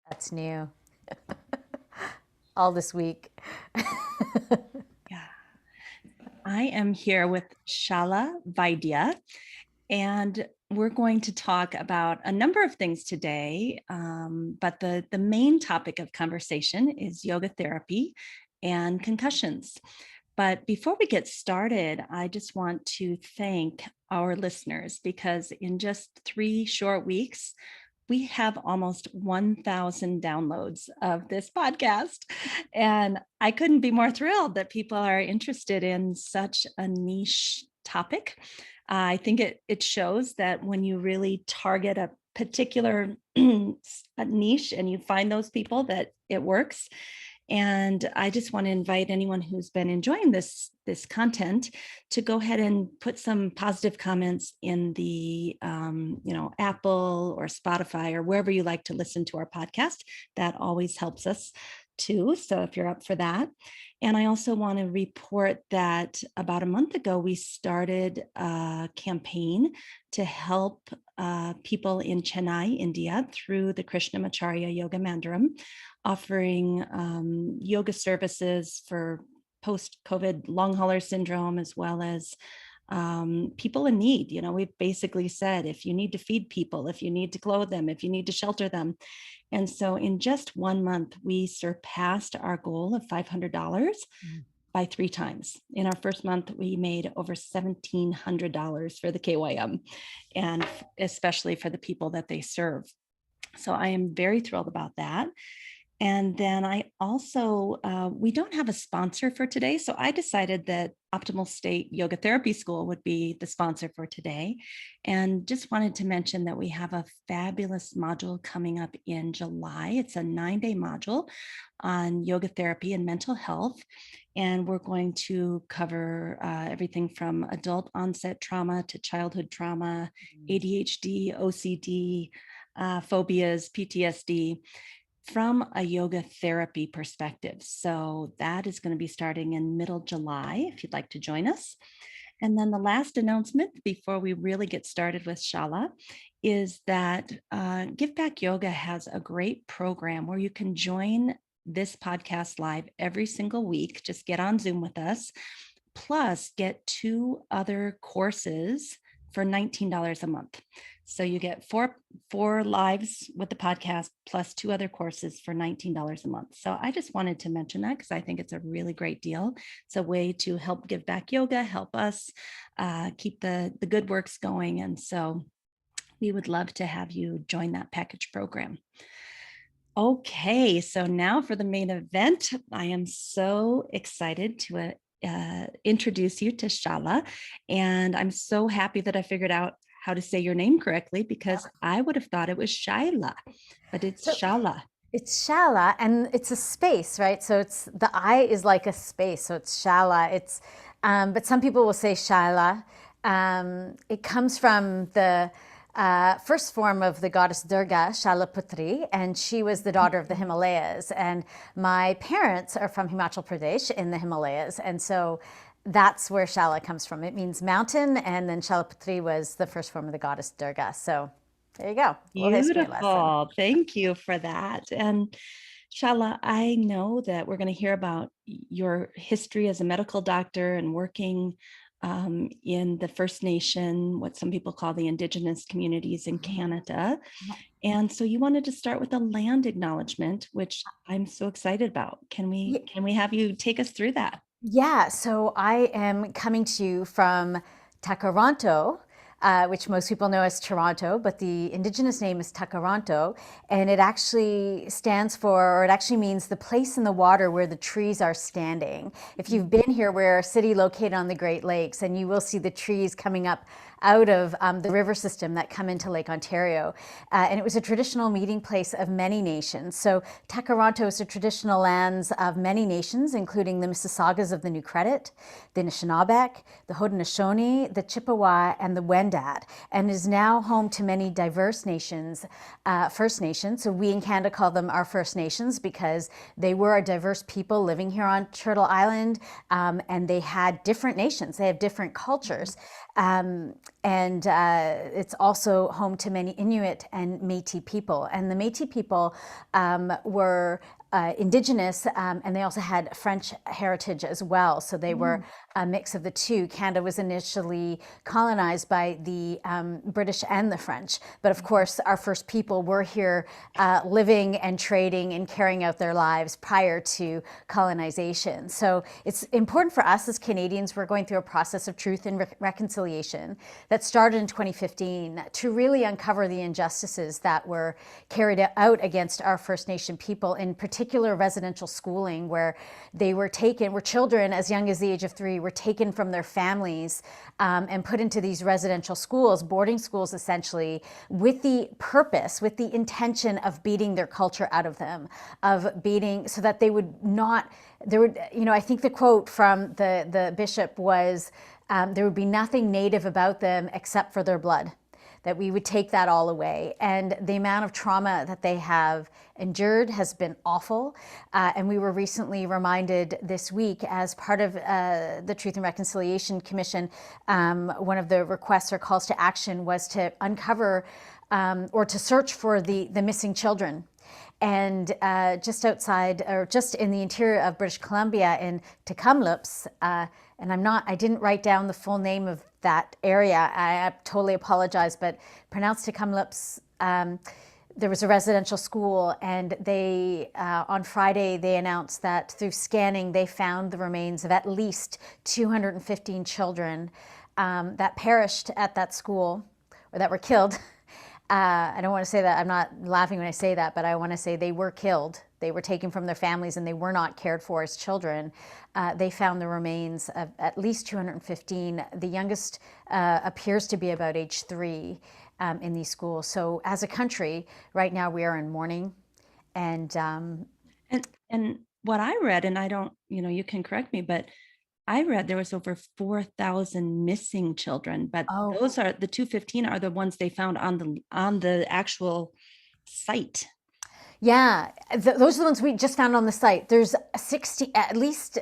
That's new. All this week. Yeah, I am here with Shailla Vaidya, and we're going to talk about a number of things today. But the main topic of conversation is yoga therapy and concussions. But before we get started, I just want to thank our listeners because in just 3 short weeks, we have almost 1,000 downloads of this podcast. And I couldn't be more thrilled that people are interested in such a niche topic. I think it shows that when you really target a particular a niche and you find those people, that it works. And I just want to invite anyone who's been enjoying this content to go ahead and put some positive comments in the Apple or Spotify or wherever you like to listen to our podcast. That always helps us too. So if you're up for that. And I also want to report that about a month ago, we started a campaign to help people in Chennai, India, through the Krishnamacharya Yoga Mandiram, offering yoga services for post-COVID long hauler syndrome, as well as people in need. We've basically said, if you need to feed people, if you need to clothe them, if you need to shelter them. And so in just 1 month, we surpassed our goal of $500 by 3 times. In our first month, we made over $1,700 for the KYM, and especially for the people that they serve. So I am very thrilled about that. And then I also, we don't have a sponsor for today. So I decided that Optimal State Yoga Therapy School would be the sponsor for today. And just wanted to mention that we have a fabulous module coming up in July. It's a 9-day module on yoga therapy and mental health. And we're going to cover everything from adult onset trauma to childhood trauma, ADHD, OCD, phobias, PTSD, from a yoga therapy perspective. So that is going to be starting in middle July, if you'd like to join us. And then the last announcement before we really get started with Shailla is that Give Back Yoga has a great program where you can join this podcast live every single week. Just get on Zoom with us, plus get 2 other courses for $19 a month. So you get four lives with the podcast plus 2 other courses for $19 a month. So I just wanted to mention that because I think it's a really great deal. It's a way to help Give Back Yoga, help us keep the good works going. And so we would love to have you join that package program. Okay, so now for the main event. I am so excited to introduce you to Shailla. And I'm so happy that I figured out how to say your name correctly, because I would have thought it was Shailla, but it's So Shailla. it's Shala, and it's a space, right? So it's the I is like a space, so it's Shala. But some people will say Shaila. It comes from the first form of the goddess Durga, Shailaputri, and she was the daughter of the Himalayas. And my parents are from Himachal Pradesh in the Himalayas, and so that's where Shala comes from. It means mountain, and then Shailaputri was the first form of the goddess Durga. So there you go, a little history lesson. Beautiful. Thank you for that. And Shailla, I know that we're going to hear about your history as a medical doctor and working in the First Nation, what some people call the Indigenous communities in Canada. And so you wanted to start with a land acknowledgement, which I'm so excited about. Can we have you take us through that? Yeah, so I am coming to you from Takaranto, which most people know as Toronto, but the indigenous name is Takaranto, and it actually stands for, or it actually means the place in the water where the trees are standing. If you've been here, we're a city located on the Great Lakes, and you will see the trees coming up out of the river system that come into Lake Ontario. And it was a traditional meeting place of many nations. So Takaranto is the traditional lands of many nations, including the Mississaugas of the New Credit, the Anishinaabe, the Haudenosaunee, the Chippewa, and the Wendat, and is now home to many diverse nations, First Nations. So we in Canada call them our First Nations because they were a diverse people living here on Turtle Island, and they had different nations. They have different cultures. And it's also home to many Inuit and Métis people. And the Métis people were indigenous, and they also had French heritage as well. So they were a mix of the two. Canada was initially colonized by the British and the French. But of course, our first people were here living and trading and carrying out their lives prior to colonization. So it's important for us as Canadians. We're going through a process of truth and reconciliation that started in 2015 to really uncover the injustices that were carried out against our First Nation people, in particular residential schooling, where they were taken, where children as young as the age of 3 were taken from their families and put into these residential schools, boarding schools essentially, with the purpose, with the intention of beating their culture out of them, of beating, so that they would not, there would, I think the quote from the bishop was, there would be nothing native about them except for their blood, that we would take that all away. And the amount of trauma that they have endured has been awful. And we were recently reminded this week, as part of the Truth and Reconciliation Commission, one of the requests or calls to action was to uncover or to search for the missing children. And just outside, or just in the interior of British Columbia, in Tecumloops, and I didn't write down the full name of that area. I totally apologize, but pronounced Tecumloops. There was a residential school, and they, on Friday, they announced that through scanning, they found the remains of at least 215 children that perished at that school, or that were killed. I don't want to say that, I'm not laughing when I say that, but I want to say they were killed. They were taken from their families and they were not cared for as children. They found the remains of at least 215. The youngest appears to be about age 3 in these schools. So as a country, right now we are in mourning. And what I read, and I don't, you can correct me, but I read there was over 4,000 missing children, but those are the 215 are the ones they found on the actual site. Yeah, those are the ones we just found on the site. There's 60, at least,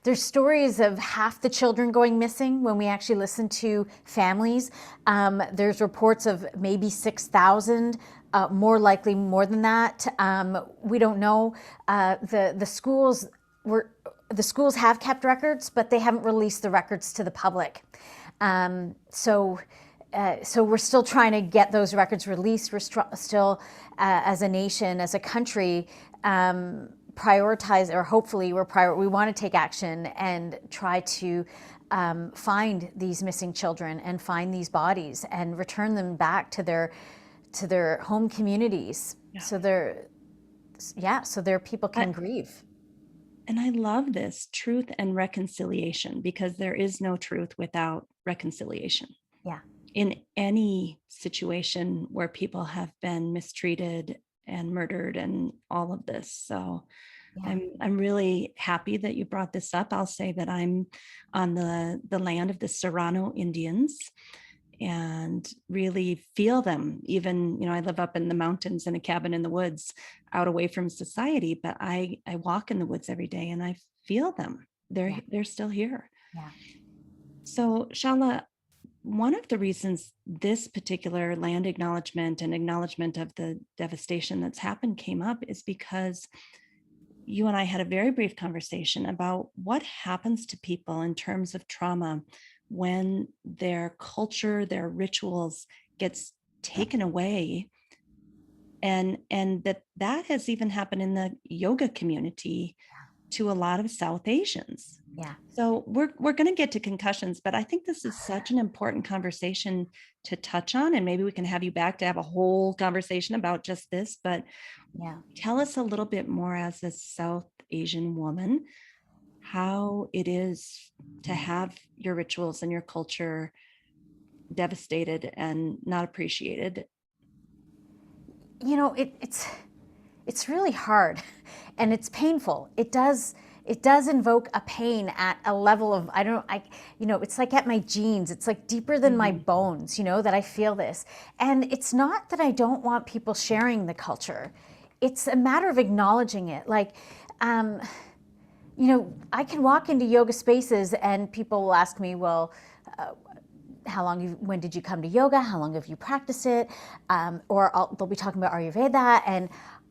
there's stories of half the children going missing when we actually listen to families. There's reports of maybe 6,000, more likely more than that. We don't know. The schools have kept records, but they haven't released the records to the public. So we're still trying to get those records released. We're still, as a nation, as a country, prioritize, or hopefully we want to take action and try to find these missing children and find these bodies and return them back to their home communities. Yeah. So their people can grieve. And I love this truth and reconciliation, because there is no truth without reconciliation. Yeah. In any situation where people have been mistreated and murdered and all of this. So yeah. I'm really happy that you brought this up. I'll say that I'm on the land of the Serrano Indians and really feel them. Even, I live up in the mountains in a cabin in the woods out away from society, but I walk in the woods every day and I feel them. They're still here. Yeah. So Shailla, one of the reasons this particular land acknowledgement and acknowledgement of the devastation that's happened came up is because you and I had a very brief conversation about what happens to people in terms of trauma when their culture, their rituals gets taken away. And that has even happened in the yoga community to a lot of South Asians. Yeah. So we're going to get to concussions, but I think this is such an important conversation to touch on, and maybe we can have you back to have a whole conversation about just this. But yeah, tell us a little bit more, as a South Asian woman, how it is to have your rituals and your culture devastated and not appreciated. It's really hard and it's painful. It does invoke a pain at a level of, it's like at my genes. It's like deeper than my bones, that I feel this. And it's not that I don't want people sharing the culture. It's a matter of acknowledging it. Like, I can walk into yoga spaces and people will ask me, well, when did you come to yoga? How long have you practiced it? They'll be talking about Ayurveda, and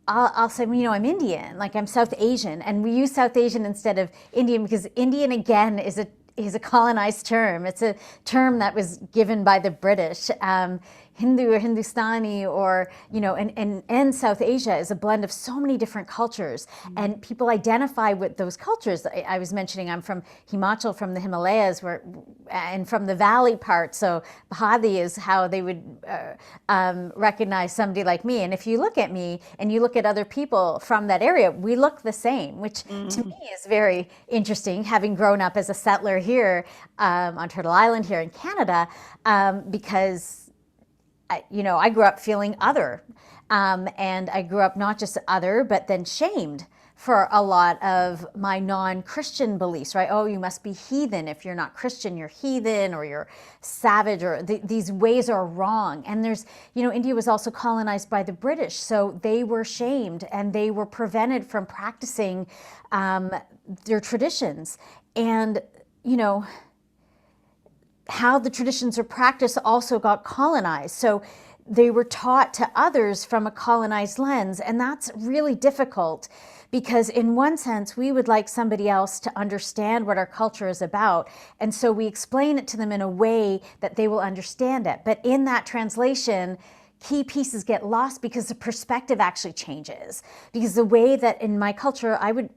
I'll say, well, I'm Indian, like I'm South Asian, and we use South Asian instead of Indian because Indian again is a colonized term. It's a term that was given by the British. Hindu or Hindustani, or and South Asia is a blend of so many different cultures, and people identify with those cultures. I was mentioning I'm from Himachal, from the Himalayas, and from the valley part. So Bahadi is how they would recognize somebody like me. And if you look at me and you look at other people from that area, we look the same, which to me is very interesting, having grown up as a settler here on Turtle Island here in Canada, because I grew up feeling other. And I grew up not just other, but then shamed for a lot of my non-Christian beliefs, right? Oh, you must be heathen. If you're not Christian, you're heathen, or you're savage, or these ways are wrong. And India was also colonized by the British. So they were shamed and they were prevented from practicing their traditions. And, how the traditions are practiced also got colonized. So they were taught to others from a colonized lens. And that's really difficult because in one sense, we would like somebody else to understand what our culture is about. And so we explain it to them in a way that they will understand it. But in that translation, key pieces get lost because the perspective actually changes. Because the way that in my culture, I would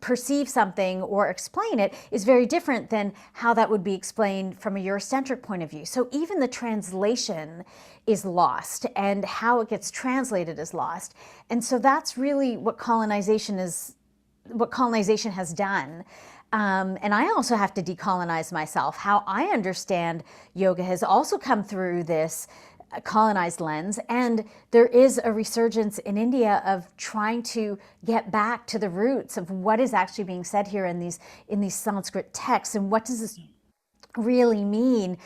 perceive something or explain it is very different than how that would be explained from a Eurocentric point of view. So even the translation is lost, and how it gets translated is lost. And so that's really what colonization has done. And I also have to decolonize myself. How I understand yoga has also come through this colonized lens, and there is a resurgence in India of trying to get back to the roots of what is actually being said here in these Sanskrit texts, and what does this really mean,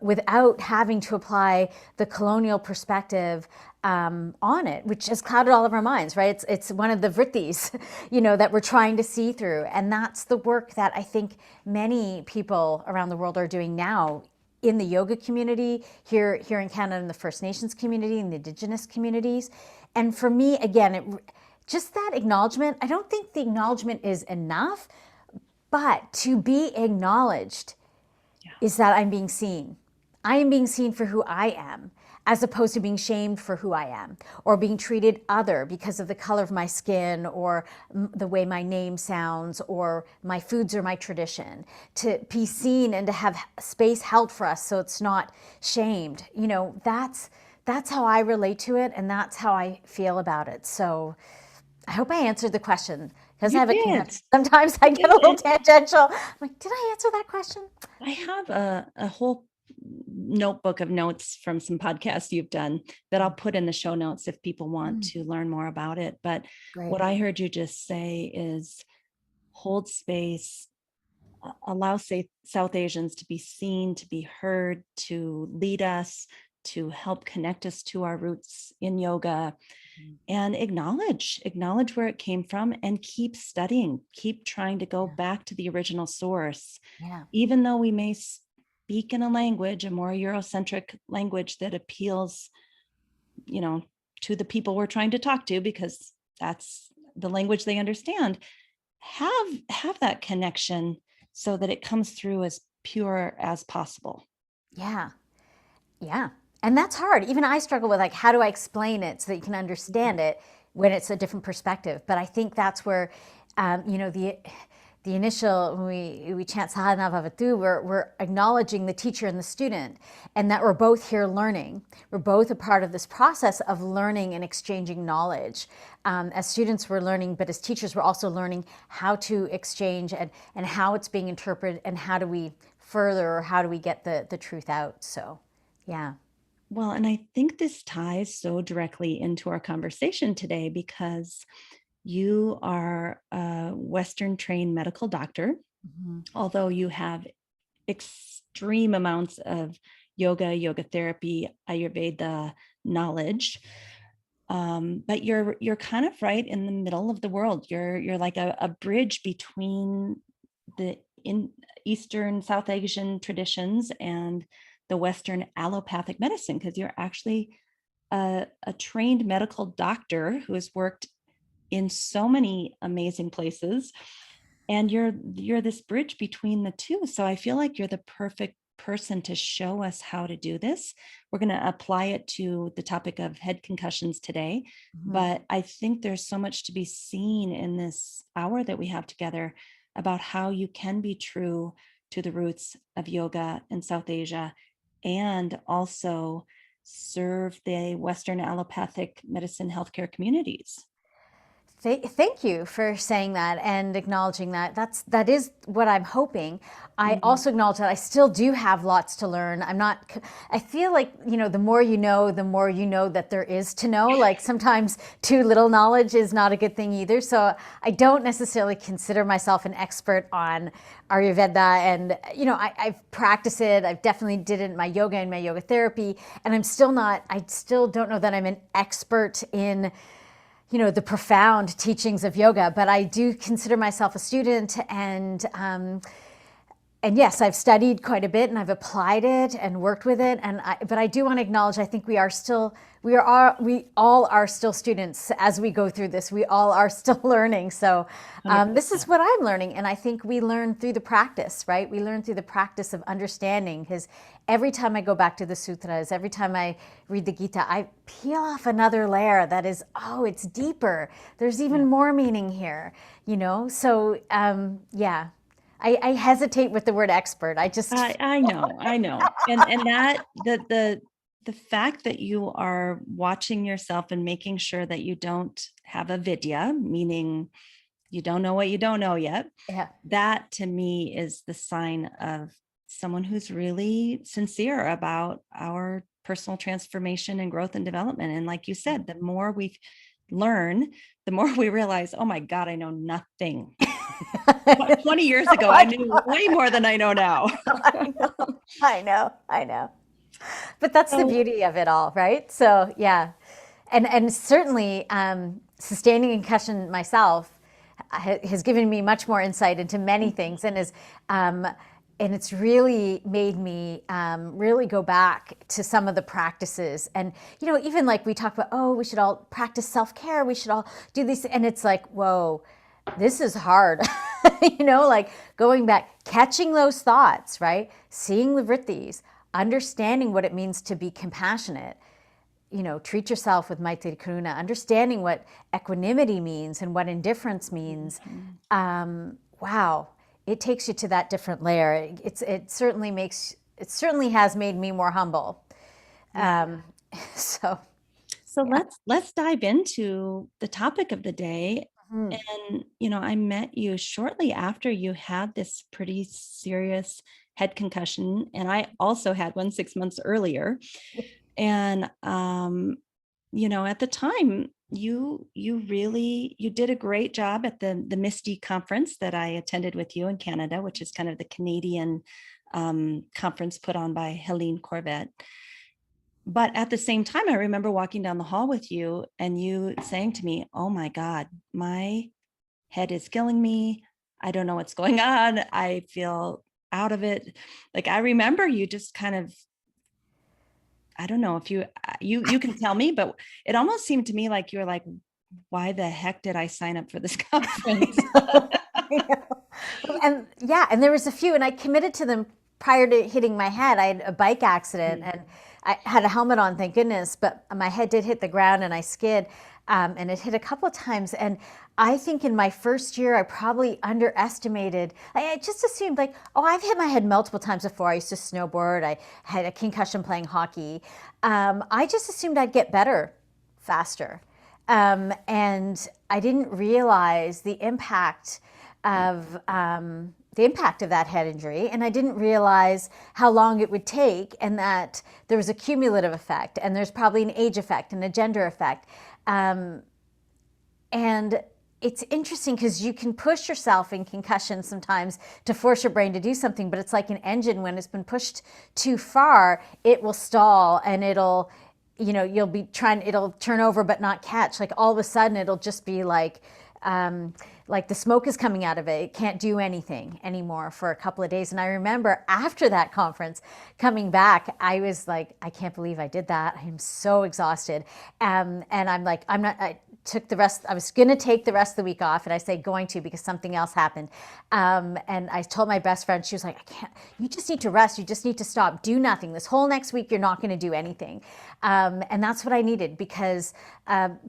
without having to apply the colonial perspective on it, which has clouded all of our minds, right? It's one of the vrittis, that we're trying to see through, and that's the work that I think many people around the world are doing now, in the yoga community, here in Canada, in the First Nations community, in the Indigenous communities. And for me, again, just that acknowledgement, I don't think the acknowledgement is enough, but to be acknowledged is that I'm being seen. I am being seen for who I am, as opposed to being shamed for who I am, or being treated other because of the color of my skin, or the way my name sounds, or my foods or my tradition. To be seen and to have space held for us so it's not shamed. That's how I relate to it, and that's how I feel about it. So I hope I answered the question, because I have sometimes I get a little tangential. I'm like, did I answer that question? I have a whole notebook of notes from some podcasts you've done that I'll put in the show notes if people want to learn more about it. But Great. What I heard you just say is hold space, allow South Asians to be seen, to be heard, to lead us, to help connect us to our roots in yoga, and acknowledge where it came from, and keep studying, keep trying to go back to the original source. Yeah. Even though we may speak in a language, a more Eurocentric language that appeals, to the people we're trying to talk to, because that's the language they understand, have that connection so that it comes through as pure as possible. Yeah. Yeah. And that's hard. Even I struggle with, like, how do I explain it so that you can understand it when it's a different perspective? But I think that's where, the initial, when we chant Sadhana Bhavatu, we're acknowledging the teacher and the student, and that we're both here learning. We're both a part of this process of learning and exchanging knowledge. As students, we're learning, but as teachers, we're also learning how to exchange, and how it's being interpreted, and how do we further, or how do we get the truth out. So, yeah. Well, and I think this ties so directly into our conversation today, because you are a Western trained medical doctor, although you have extreme amounts of yoga therapy, Ayurveda knowledge. But you're kind of right in the middle of the world. You're like a bridge between the in Eastern South Asian traditions and the Western allopathic medicine, because you're actually a trained medical doctor who has worked in so many amazing places, and you're this bridge between the two. So I feel like you're the perfect person to show us how to do this. We're going to apply it to the topic of head concussions today, Mhm. but I think there's so much to be seen in this hour that we have together about how you can be true to the roots of yoga in South Asia and also serve the Western allopathic medicine healthcare communities. Thank you for saying that and acknowledging that. That is what I'm hoping. I Mhm. also acknowledge that I still do have lots to learn. I'm not. I feel like the more the more you know that there is to know. Like sometimes too little knowledge is not a good thing either. So I don't necessarily consider myself an expert on Ayurveda, and I've practiced it. I've definitely did it in my yoga and my yoga therapy, and I'm still not. I still don't know that I'm an expert in the profound teachings of yoga, but I do consider myself a student, and yes, I've studied quite a bit and I've applied it and worked with it. But I do want to acknowledge, I think we all are still students as we go through this. We all are still learning. So this is 100%. what I'm learning. And I think we learn through the practice, right? We learn through the practice of understanding, because every time I go back to the sutras, every time I read the Gita, I peel off another layer that is, oh, it's deeper. There's Yeah. even more meaning here, So yeah. I hesitate with the word expert. I just, I know. And that the fact that you are watching yourself and making sure that you don't have a vidya, meaning you don't know what you don't know yet, yeah. that to me is the sign of someone who's really sincere about our personal transformation and growth and development. And like you said, the more we learn, the more we realize, oh my God, I know nothing. 20 years Oh ago, I my knew God. way more than I know now. I know. I know. I know. But that's the So, beauty of it all, right? So yeah. And certainly sustaining concussion myself has given me much more insight into many things, and it's really made me really go back to some of the practices. And even like we talk about, oh, we should all practice self-care, we should all do these, and it's like, whoa, this is hard. Like going back, catching those thoughts, right? Seeing the vrittis, understanding what it means to be compassionate, treat yourself with Maitri Karuna, understanding what equanimity means and what indifference means. mhm. Wow, it takes you to that different layer. It certainly has made me more humble. Yeah. So, So yeah. let's dive into the topic of the day. Mhm. And I met you shortly after you had this pretty serious head concussion, and I also had one 6 months earlier. And at the time, you did a great job at the Misty conference that I attended with you in Canada, which is kind of the Canadian conference put on by Helene Corvette. But at the same time, I remember walking down the hall with you and you saying to me, "Oh my God, my head is killing me. I don't know what's going on. I feel out of it." Like I remember you just kind of, I don't know if you can tell me, but it almost seemed to me like you were like, why the heck did I sign up for this conference? I know. And yeah, and there was a few, and I committed to them prior to hitting my head. I had a bike accident, Mm. and I had a helmet on, thank goodness, but my head did hit the ground and I skid, and it hit a couple of times. And I think in my first year, I probably underestimated. I just assumed, like, oh, I've hit my head multiple times before. I used to snowboard. I had a concussion playing hockey. I just assumed I'd get better faster. And I didn't realize the impact of that head injury, and I didn't realize how long it would take, and that there was a cumulative effect, and there's probably an age effect and a gender effect. And it's interesting because you can push yourself in concussion sometimes to force your brain to do something, but it's like an engine. When it's been pushed too far, it will stall, and you'll be trying, it'll turn over but not catch. Like all of a sudden, it'll just be like like the smoke is coming out of it. It can't do anything anymore for a couple of days. And I remember after that conference coming back, I was like, I can't believe I did that. I'm so exhausted. And I'm like, I took the rest, I was going to take the rest of the week off. And I say going to because something else happened. And I told my best friend, she was like, I can't, you just need to rest. You just need to stop, do nothing. This whole next week, you're not going to do anything. And that's what I needed because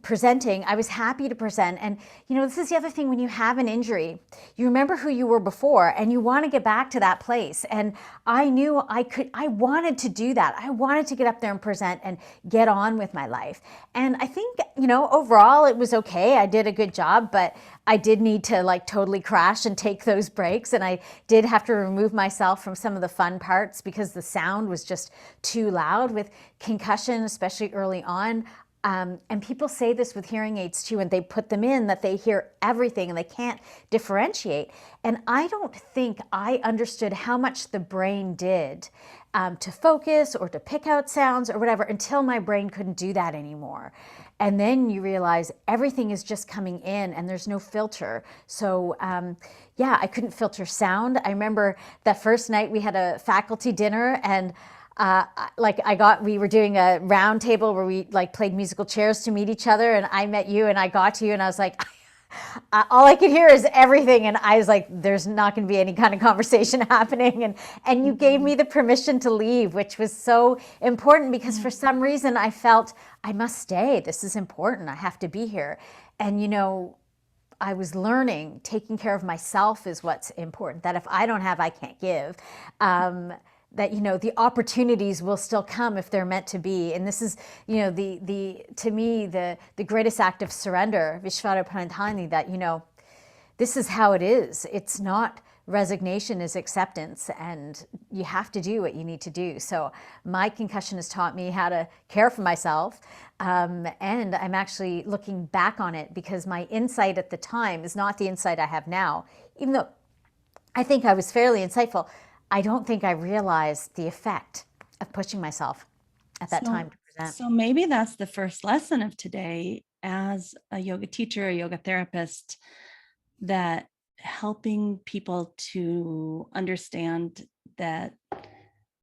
presenting, I was happy to present. And, you know, this is the other thing when you have an injury, you remember who you were before and you want to get back to that place. And I knew I wanted to do that. I wanted to get up there and present and get on with my life. And I think, you know, overall it was okay. I did a good job, but I did need to like totally crash and take those breaks. And I did have to remove myself from some of the fun parts because the sound was just too loud with concussion, especially early on. And people say this with hearing aids too, and they put them in that they hear everything and they can't differentiate. And I don't think I understood how much the brain did to focus or to pick out sounds or whatever until my brain couldn't do that anymore. And then you realize everything is just coming in and there's no filter. So yeah, I couldn't filter sound. I remember that first night we had a faculty dinner and we were doing a round table where we like played musical chairs to meet each other, and I met you and I got to you and I was like, all I could hear is everything. And I was like, there's not going to be any kind of conversation happening. And you gave me the permission to leave, which was so important because for some reason I felt I must stay. This is important. I have to be here. And, you know, I was learning taking care of myself is what's important, that if I don't have, I can't give. That, you know, the opportunities will still come if they're meant to be. And this is, you know, to me, the greatest act of surrender, Vishvara Pranidhani, that, you know, this is how it is. It's not resignation, is acceptance, and you have to do what you need to do. So my concussion has taught me how to care for myself. And I'm actually looking back on it because my insight at the time is not the insight I have now, even though I think I was fairly insightful. I don't think I realized the effect of pushing myself at that time to present. So maybe that's the first lesson of today as a yoga teacher, a yoga therapist, that helping people to understand that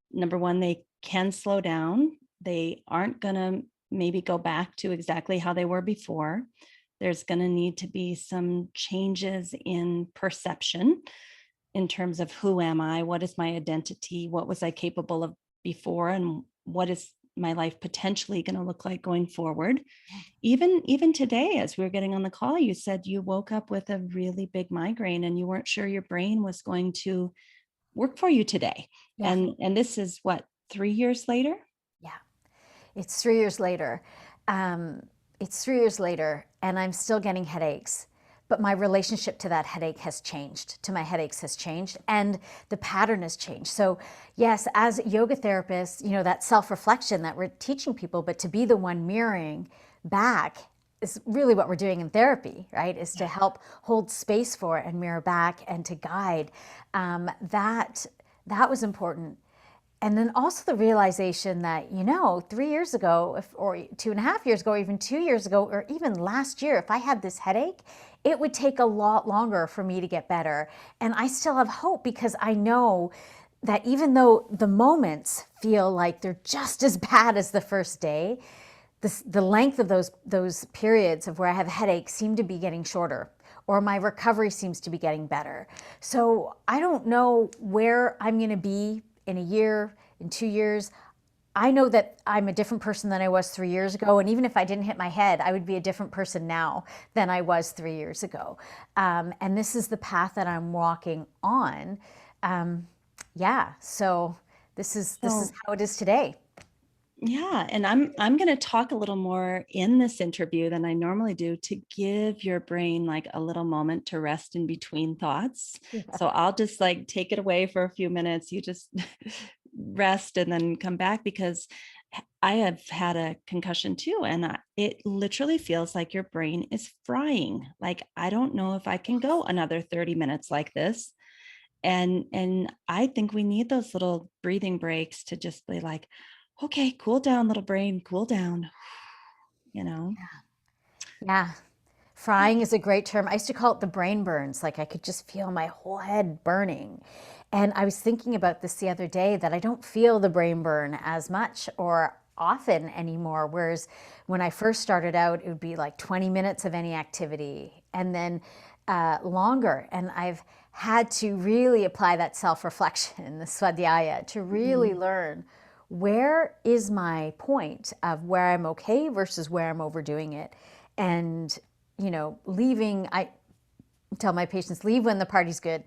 number one, they can slow down. They aren't going to maybe go back to exactly how they were before. There's going to need to be some changes in perception in terms of who am I, what is my identity, what was I capable of before, and what is my life potentially going to look like going forward. Even today, as we were getting on the call, you said you woke up with a really big migraine and you weren't sure your brain was going to work for you today. Yeah. And this is what, 3 years later? Yeah, it's 3 years later. It's 3 years later, and I'm still getting headaches. But my relationship to that headache has changed, to my headaches has changed, and the pattern has changed. So yes, as yoga therapists, you know, that self-reflection that we're teaching people, but to be the one mirroring back is really what we're doing in therapy, right? Is to help hold space for it and mirror back and to guide. That was important. And then also the realization that, you know, 3 years ago, or 2.5 years ago, or even 2 years ago, or even last year, if I had this headache, it would take a lot longer for me to get better. And I still have hope because I know that even though the moments feel like they're just as bad as the first day, the length of those periods of where I have headaches seem to be getting shorter, or my recovery seems to be getting better. So I don't know where I'm going to be in a year, in 2 years. I know that I'm a different person than I was 3 years ago. And even if I didn't hit my head, I would be a different person now than I was 3 years ago. And this is the path that I'm walking on. Yeah, so this is how it is today. Yeah, and I'm going to talk a little more in this interview than I normally do to give your brain like a little moment to rest in between thoughts. Yeah. So I'll just like take it away for a few minutes. You just rest and then come back, because I have had a concussion too, and it literally feels like your brain is frying. Like, I don't know if I can go another 30 minutes like this. And I think we need those little breathing breaks to just be like, okay, cool down, little brain, cool down, you know? Yeah. Frying is a great term. I used to call it the brain burns. Like I could just feel my whole head burning. And I was thinking about this the other day that I don't feel the brain burn as much or often anymore. Whereas when I first started out, it would be like 20 minutes of any activity and then longer. And I've had to really apply that self-reflection, the swadhyaya, to really learn where is my point of where I'm okay versus where I'm overdoing it. And, leaving, I tell my patients, leave when the party's good.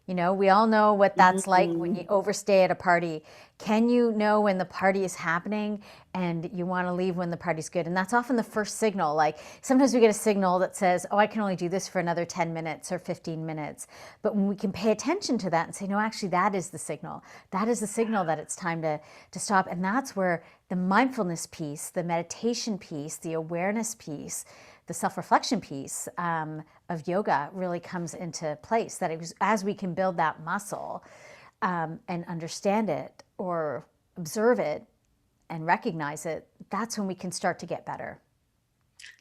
We all know what that's like when you Mhm. overstay at a party. Can you know when the party is happening and you want to leave when the party's good? And that's often the first signal. Like sometimes we get a signal that says, oh, I can only do this for another 10 minutes or 15 minutes. But when we can pay attention to that and say, no, actually, that is the signal. That is the signal that it's time to stop. And that's where the mindfulness piece, the meditation piece, the awareness piece, the self-reflection piece of yoga really comes into place. That as we can build that muscle and understand it or observe it and recognize it, that's when we can start to get better.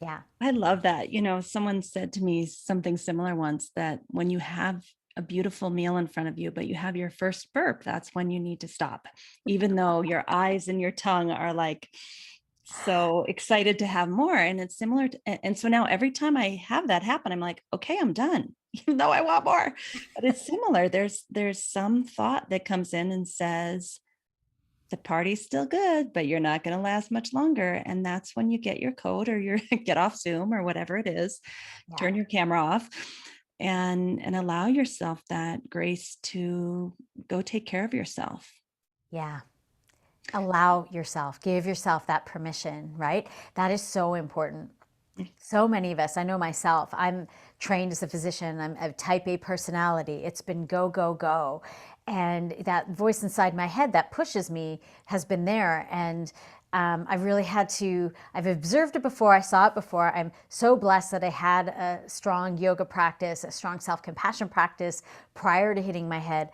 Yeah. I love that. Someone said to me something similar once, that when you have a beautiful meal in front of you, but you have your first burp, that's when you need to stop, even though your eyes and your tongue are like so excited to have more. And it's similar and so now every time I have that happen, I'm like, okay, I'm done, even though I want more. But it's similar. There's some thought that comes in and says, the party's still good, but you're not going to last much longer. And that's when you get your coat or your get off Zoom or whatever it is, Yeah. turn your camera off and allow yourself that grace to go take care of yourself. Yeah. Allow yourself, give yourself that permission, right? That is so important. So many of us, I know myself, I'm trained as a physician, I'm a type A personality. It's been go, go, go. And that voice inside my head that pushes me has been there. And I've really had to, I've observed it before, I saw it before. I'm so blessed that I had a strong yoga practice, a strong self-compassion practice prior to hitting my head.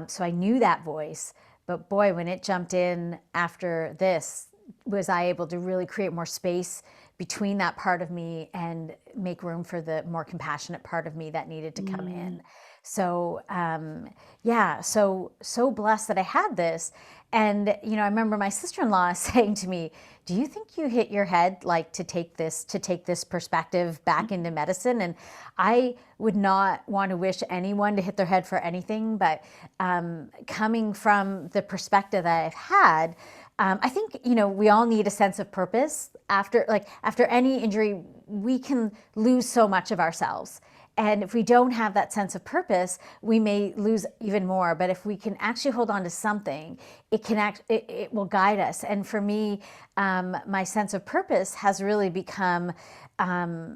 So I knew that voice. But boy, when it jumped in after this, was I able to really create more space between that part of me and make room for the more compassionate part of me that needed to come Mm. in. So yeah, so blessed that I had this. And I remember my sister-in-law saying to me, "Do you think you hit your head like to take this perspective back into medicine?" And I would not want to wish anyone to hit their head for anything, but coming from the perspective that I've had, I think we all need a sense of purpose. After any injury, we can lose so much of ourselves. And if we don't have that sense of purpose, we may lose even more. But if we can actually hold on to something, it will guide us. And for me, my sense of purpose has really become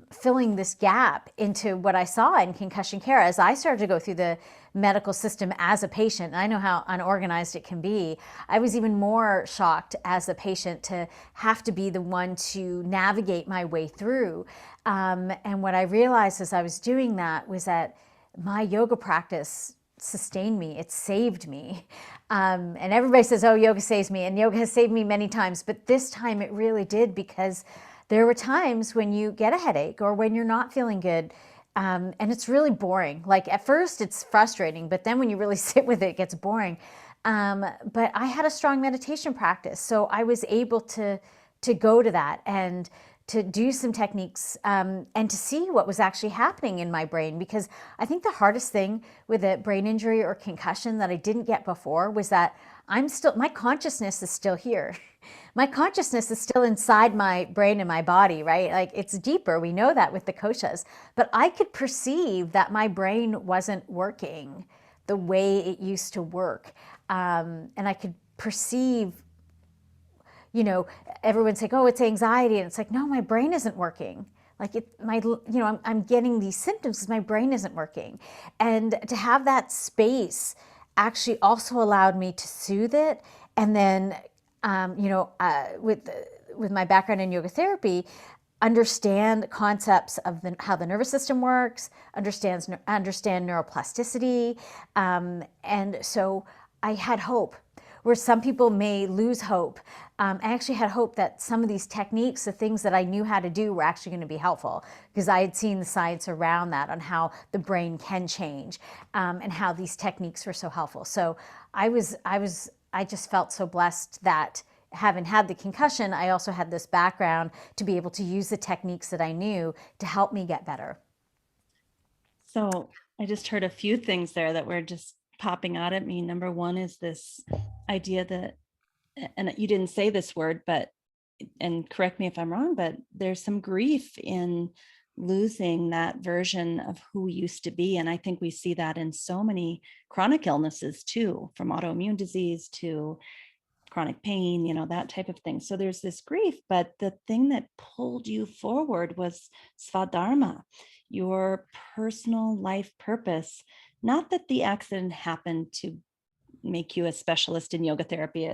filling this gap into what I saw in concussion care as I started to go through the medical system as a patient. And I know how unorganized it can be. I was even more shocked as a patient to have to be the one to navigate my way through. And what I realized as I was doing that was that my yoga practice sustained me. It saved me. And everybody says, oh, yoga saves me. And yoga has saved me many times. But this time it really did, because there were times when you get a headache or when you're not feeling good. And it's really boring. Like at first it's frustrating, but then when you really sit with it, it gets boring. But I had a strong meditation practice. So I was able to go to that and to do some techniques and to see what was actually happening in my brain. Because I think the hardest thing with a brain injury or concussion that I didn't get before was that my consciousness is still here. My consciousness is still inside my brain and my body, right? Like it's deeper. We know that with the koshas. But I could perceive that my brain wasn't working the way it used to work. And I could perceive, everyone's like, oh, it's anxiety. And it's like, no, my brain isn't working. Like I'm getting these symptoms because my brain isn't working. And to have that space actually also allowed me to soothe it. And then, with my background in yoga therapy, understand concepts of how the nervous system works, understand neuroplasticity. And so I had hope. where some people may lose hope. I actually had hope that some of these techniques, the things that I knew how to do, were actually going to be helpful, because I had seen the science around that on how the brain can change, and how these techniques were so helpful. So I just felt so blessed that, having had the concussion, I also had this background to be able to use the techniques that I knew to help me get better. So I just heard a few things there that were just popping out at me. Number one is this idea that, and you didn't say this word, but, and correct me if I'm wrong, but there's some grief in losing that version of who we used to be. And I think we see that in so many chronic illnesses too, from autoimmune disease to chronic pain, that type of thing. So there's this grief, but the thing that pulled you forward was Svadharma, your personal life purpose. Not that the accident happened to make you a specialist in yoga therapy,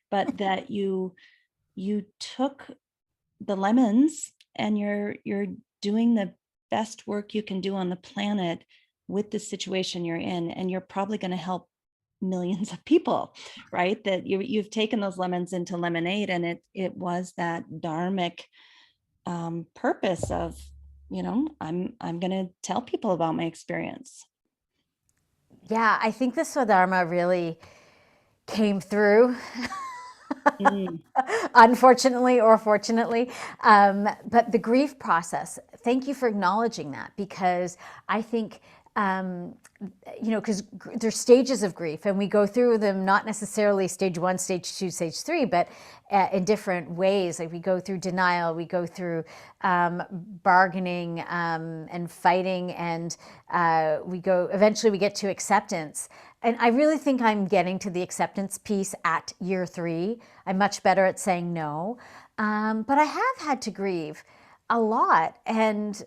but that you took the lemons and you're doing the best work you can do on the planet with the situation you're in, and you're probably going to help millions of people, right? That you've taken those lemons into lemonade, and it was that dharmic purpose of, I'm going to tell people about my experience. Yeah, I think the Swadharma really came through, Mm. unfortunately or fortunately. But the grief process, thank you for acknowledging that, because I think, because there's stages of grief, and we go through them, not necessarily stage 1, stage 2, stage 3, but in different ways. Like, we go through denial, we go through bargaining and fighting, and eventually we get to acceptance. And I really think I'm getting to the acceptance piece at year 3. I'm much better at saying no. But I have had to grieve a lot. And,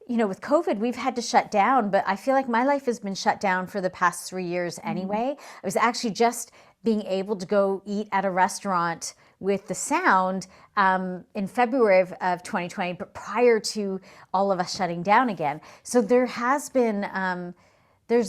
with COVID, we've had to shut down, but I feel like my life has been shut down for the past 3 years anyway. I was actually just being able to go eat at a restaurant with the sound in February of 2020, but prior to all of us shutting down again. So there's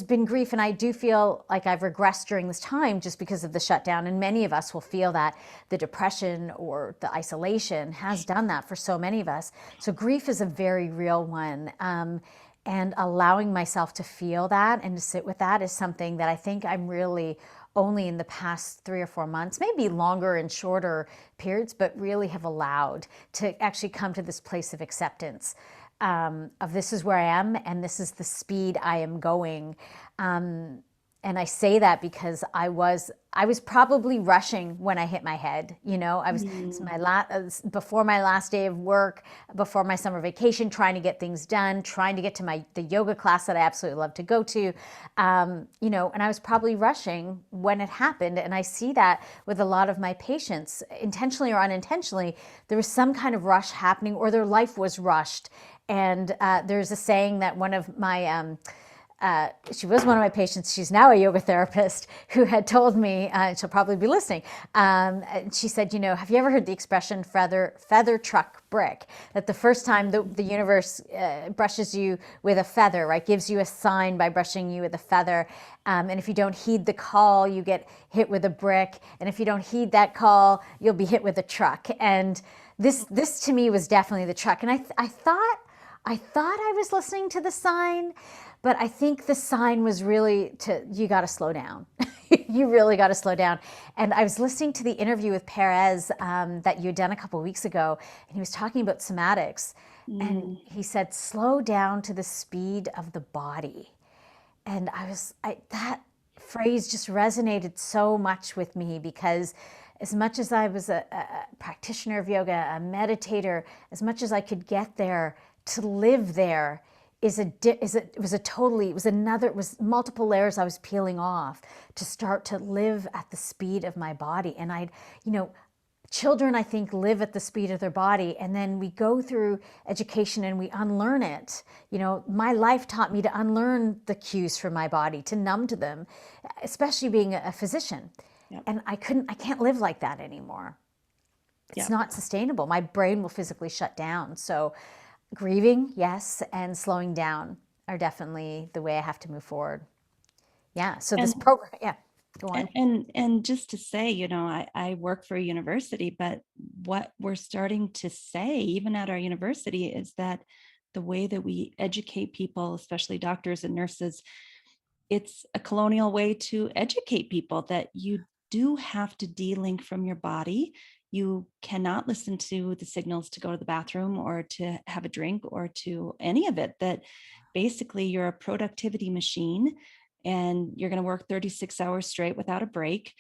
been grief, and I do feel like I've regressed during this time just because of the shutdown, and many of us will feel that the depression or the isolation has done that for so many of us. So grief is a very real one, and allowing myself to feel that and to sit with that is something that I think I'm really only in the past 3 or 4 months, maybe longer and shorter periods, but really have allowed to actually come to this place of acceptance. Of this is where I am, and this is the speed I am going. And I say that because I was probably rushing when I hit my head. I was before my last day of work, before my summer vacation, trying to get things done, trying to get to the yoga class that I absolutely love to go to. And I was probably rushing when it happened. And I see that with a lot of my patients, intentionally or unintentionally, there was some kind of rush happening, or their life was rushed. And there's a saying that one of my she was one of my patients. She's now a yoga therapist, who had told me, she'll probably be listening. She said, have you ever heard the expression feather truck brick? That the first time the universe brushes you with a feather, right, gives you a sign by brushing you with a feather. And if you don't heed the call, you get hit with a brick. And if you don't heed that call, you'll be hit with a truck. And this to me was definitely the truck. And I thought I was listening to the sign, but I think the sign was really you got to slow down. You really got to slow down. And I was listening to the interview with Perez that you had done a couple of weeks ago, and he was talking about somatics. And he said, slow down to the speed of the body. And that phrase just resonated so much with me, because as much as I was a practitioner of yoga, a meditator, as much as I could get there, to live there it was multiple layers I was peeling off to start to live at the speed of my body. And children, I think, live at the speed of their body, and then we go through education and we unlearn it. My life taught me to unlearn the cues from my body, to numb to them, especially being a physician. Yep. And I can't live like that anymore. It's not sustainable. My brain will physically shut down. So grieving, yes, and slowing down are definitely the way I have to move forward. Yeah. So this program, yeah. Go on. And just to say, I work for a university, but what we're starting to say, even at our university, is that the way that we educate people, especially doctors and nurses, it's a colonial way to educate people that you do have to de-link from your body. You cannot listen to the signals to go to the bathroom or to have a drink or to any of it, that basically you're a productivity machine and you're going to work 36 hours straight without a break,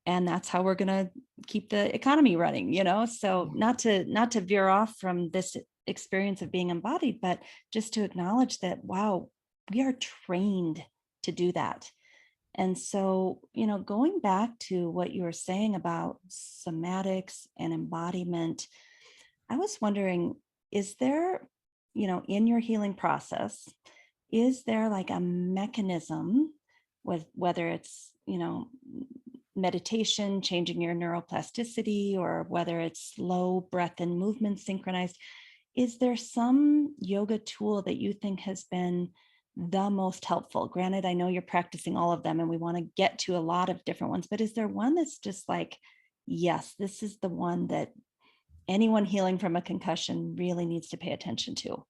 and that's how we're going to keep the economy running, so not to veer off from this experience of being embodied, but just to acknowledge that, wow, we are trained to do that. And so, going back to what you were saying about somatics and embodiment, I was wondering, is there, in your healing process, is there like a mechanism, with whether it's, meditation, changing your neuroplasticity, or whether it's slow breath and movement synchronized, is there some yoga tool that you think has been the most helpful? Granted, I know you're practicing all of them and we want to get to a lot of different ones, but is there one that's just like, yes, this is the one that anyone healing from a concussion really needs to pay attention to?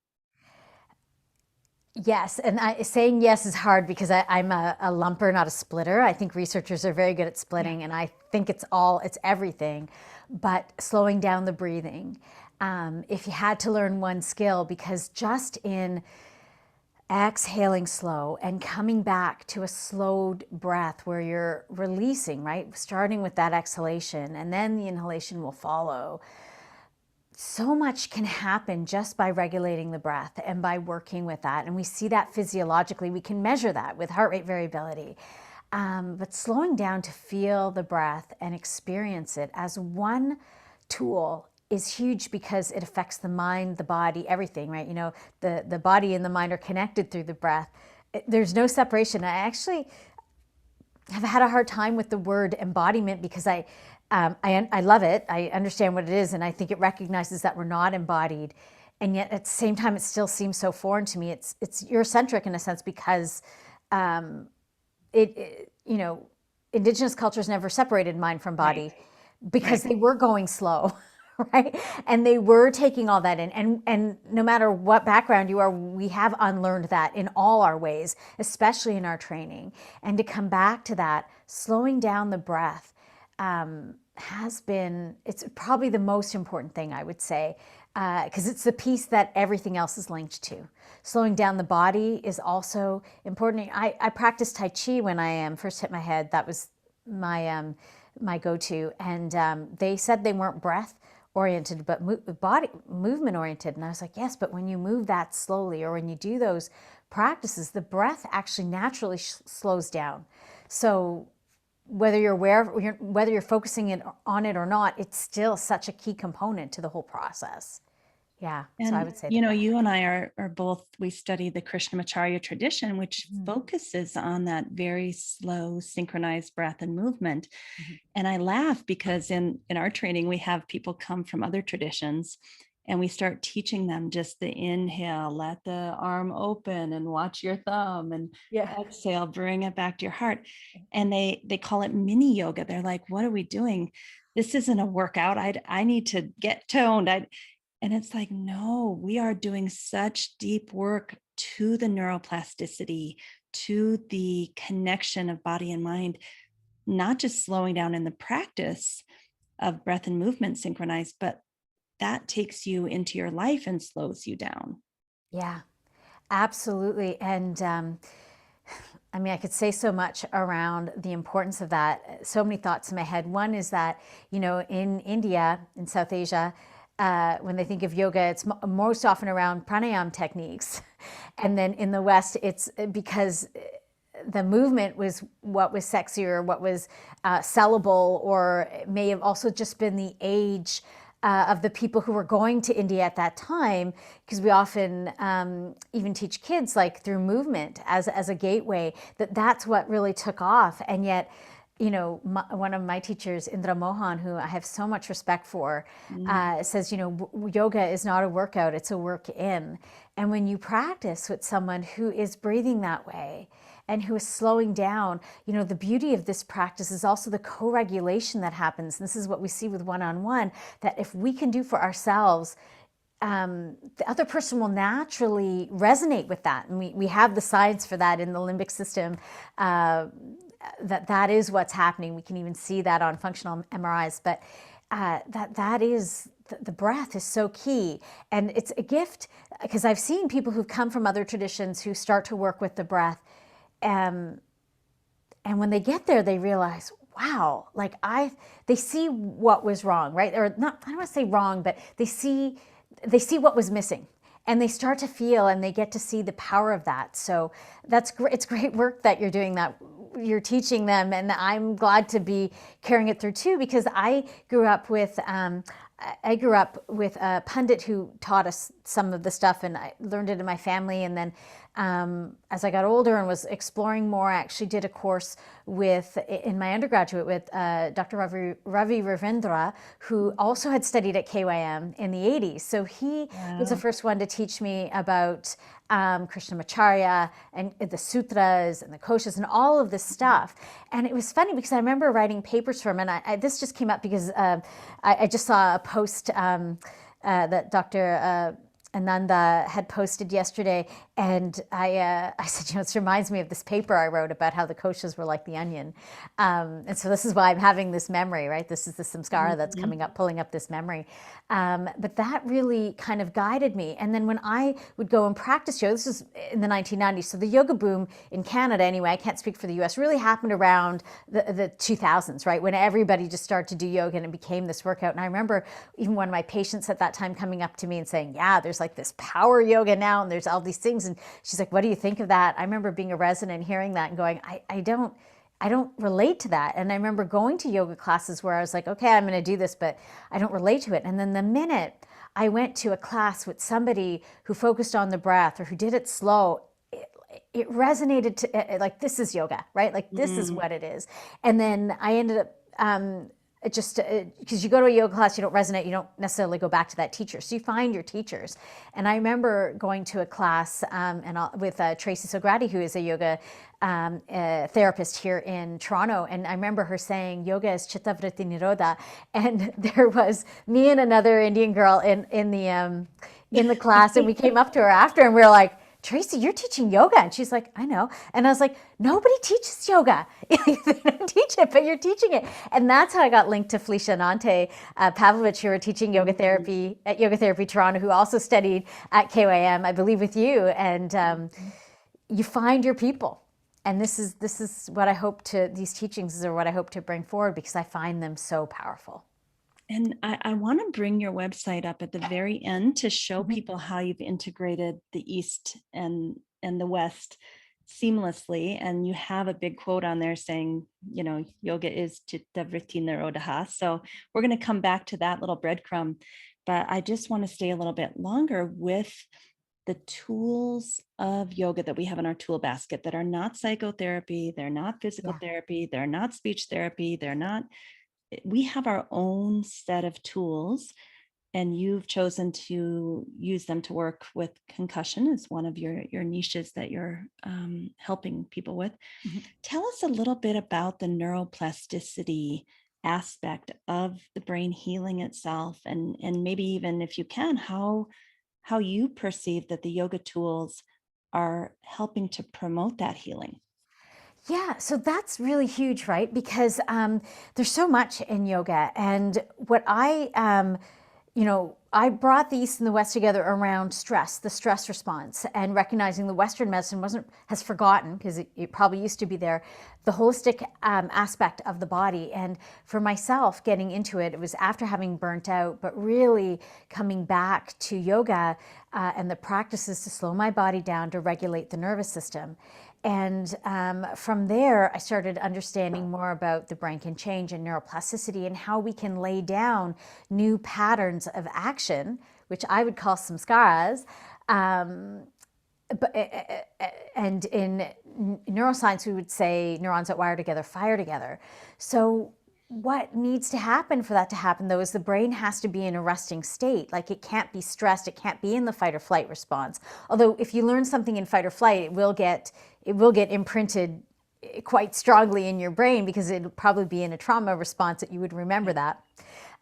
Yes, and saying yes is hard because I'm a lumper, not a splitter. I think researchers are very good at Yeah. splitting, and I think it's everything. But slowing down the breathing, if you had to learn one skill, because just in exhaling slow and coming back to a slowed breath where you're releasing, right? Starting with that exhalation, and then the inhalation will follow. So much can happen just by regulating the breath and by working with that. And we see that physiologically. We can measure that with heart rate variability. But slowing down to feel the breath and experience it as one tool is huge, because it affects the mind, the body, everything, right? The body and the mind are connected through the breath. There's no separation. I actually have had a hard time with the word embodiment, because I love it. I understand what it is, and I think it recognizes that we're not embodied, and yet at the same time, it still seems so foreign to me. It's Eurocentric in a sense, because indigenous cultures never separated mind from Right. body, because Right. they were going slow. Right, and they were taking all that in, and no matter what background you are, we have unlearned that in all our ways, especially in our training. And to come back to that, slowing down the breath, it's probably the most important thing, I would say, because it's the piece that everything else is linked to. Slowing down the body is also important. I practiced Tai Chi when I first hit my head. That was my go-to, and they said they weren't breath oriented, but body movement oriented. And I was like, yes, but when you move that slowly, or when you do those practices, the breath actually naturally slows down. So whether you're aware of, whether you're focusing on it or not, it's still such a key component to the whole process. Yeah, so I And would say the breath. you and I are both, we study the Krishnamacharya tradition, which Mhm. focuses on that very slow, synchronized breath and movement. Mhm. And I laugh because in our training, we have people come from other traditions, and we start teaching them just the inhale, let the arm open and watch your thumb, and Yeah. exhale, bring it back to your heart. And they call it mini yoga. They're like, what are we doing? This isn't a workout. I need to get toned. And it's like, no, we are doing such deep work to the neuroplasticity, to the connection of body and mind, not just slowing down in the practice of breath and movement synchronized, but that takes you into your life and slows you down. Yeah, absolutely. And I mean, I could say so much around the importance of that. So many thoughts in my head. One is that, in India, in South Asia, when they think of yoga, it's most often around pranayama techniques. And then in the West, it's because the movement was what was sexier, what was sellable, or it may have also just been the age of the people who were going to India at that time, because we often even teach kids like through movement as a gateway, that's what really took off. And yet, one of my teachers, Indra Mohan, who I have so much respect for, Mm. says, yoga is not a workout, it's a work in. And when you practice with someone who is breathing that way, and who is slowing down. The beauty of this practice is also the co-regulation that happens. This is what we see with one-on-one, that if we can do for ourselves, the other person will naturally resonate with that. And we have the science for that in the limbic system, that is what's happening. We can even see that on functional MRIs, but that is, the breath is so key. And it's a gift, because I've seen people who've come from other traditions who start to work with the breath. And when they get there, they realize, wow, they see what was wrong, right? Or not, I don't want to say wrong, but they see what was missing, and they start to feel, and they get to see the power of that. So that's great. It's great work that you're doing, that you're teaching them, and I'm glad to be carrying it through too, because I grew up with a pundit who taught us some of the stuff, and I learned it in my family. And then as I got older and was exploring more, I actually did a course in my undergraduate with Dr. Ravi Ravindra, who also had studied at KYM in the 80s. So he was the first one to teach me about Krishnamacharya and the sutras and the koshas and all of this stuff. And it was funny because I remember writing papers for him, and this just came up because I just saw a post that Dr. Ananda had posted yesterday, and I said, this reminds me of this paper I wrote about how the koshas were like the onion. And so this is why I'm having this memory, right? This is the samskara that's coming up, pulling up this memory. But that really kind of guided me. And then when I would go and practice yoga, this was in the 1990s, so the yoga boom in Canada anyway, I can't speak for the US, really happened around the 2000s, right? When everybody just started to do yoga and it became this workout. And I remember even one of my patients at that time coming up to me and saying, yeah, there's like this power yoga now, and there's all these things. And she's like, what do you think of that? I remember being a resident, hearing that and going, I don't relate to that. And I remember going to yoga classes where I was like, okay, I'm going to do this, but I don't relate to it. And then the minute I went to a class with somebody who focused on the breath or who did it slow, it resonated to like, this is yoga, right? Like, this is what it is. And then I ended up just because you go to a yoga class, you don't resonate, you don't necessarily go back to that teacher. So you find your teachers. And I remember going to a class with Tracy Sograti, who is a yoga therapist here in Toronto. And I remember her saying, yoga is chitta vritti nirodha. And there was me and another Indian girl in the class. And we came up to her after, and we were like, Tracy, you're teaching yoga. And she's like, I know. And I was like, nobody teaches yoga. They don't teach it, but you're teaching it. And that's how I got linked to Felicia and Ante Pavlovich, who were teaching yoga therapy at Yoga Therapy Toronto, who also studied at KYM, I believe, with you. And you find your people. And this is what I hope to, these teachings are what I hope to bring forward, because I find them so powerful. And I want to bring your website up at the very end to show people how you've integrated the East and the West seamlessly. And you have a big quote on there saying, yoga is chitta vritti nirodha. So we're going to come back to that little breadcrumb. But I just want to stay a little bit longer with the tools of yoga that we have in our tool basket that are not psychotherapy, they're not physical therapy, they're not speech therapy, we have our own set of tools, and you've chosen to use them to work with concussion as one of your niches that you're helping people with. Tell us a little bit about the neuroplasticity aspect of the brain healing itself, and maybe even, if you can, how you perceive that the yoga tools are helping to promote that healing. Yeah, so that's really huge, right? Because there's so much in yoga. And what I brought the East and the West together around stress, the stress response, and recognizing the Western medicine has forgotten, because it probably used to be there, the holistic aspect of the body. And for myself, getting into it, it was after having burnt out, but really coming back to yoga and the practices to slow my body down, to regulate the nervous system. And from there, I started understanding more about the brain can change and neuroplasticity, and how we can lay down new patterns of action, which I would call samskaras. And in neuroscience, we would say neurons that wire together, fire together. So what needs to happen for that to happen, though, is the brain has to be in a resting state. Like, it can't be stressed. It can't be in the fight or flight response. Although if you learn something in fight or flight, it will get imprinted quite strongly in your brain, because it'll probably be in a trauma response that you would remember that.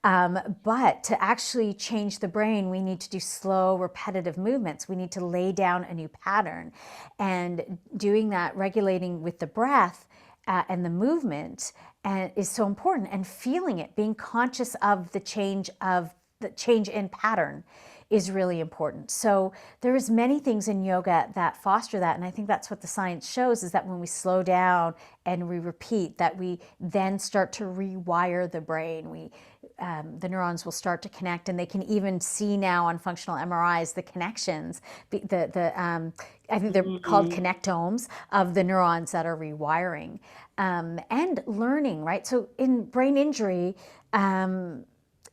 But to actually change the brain, we need to do slow, repetitive movements. We need to lay down a new pattern. And doing that, regulating with the breath and the movement, is so important. And feeling it, being conscious of the change in pattern, is really important. So there's many things in yoga that foster that. And I think that's what the science shows, is that when we slow down and we repeat, that we then start to rewire the brain. The neurons will start to connect, and they can even see now on functional MRIs the connections. I think they're called connectomes of the neurons that are rewiring, and learning, right? So in brain injury,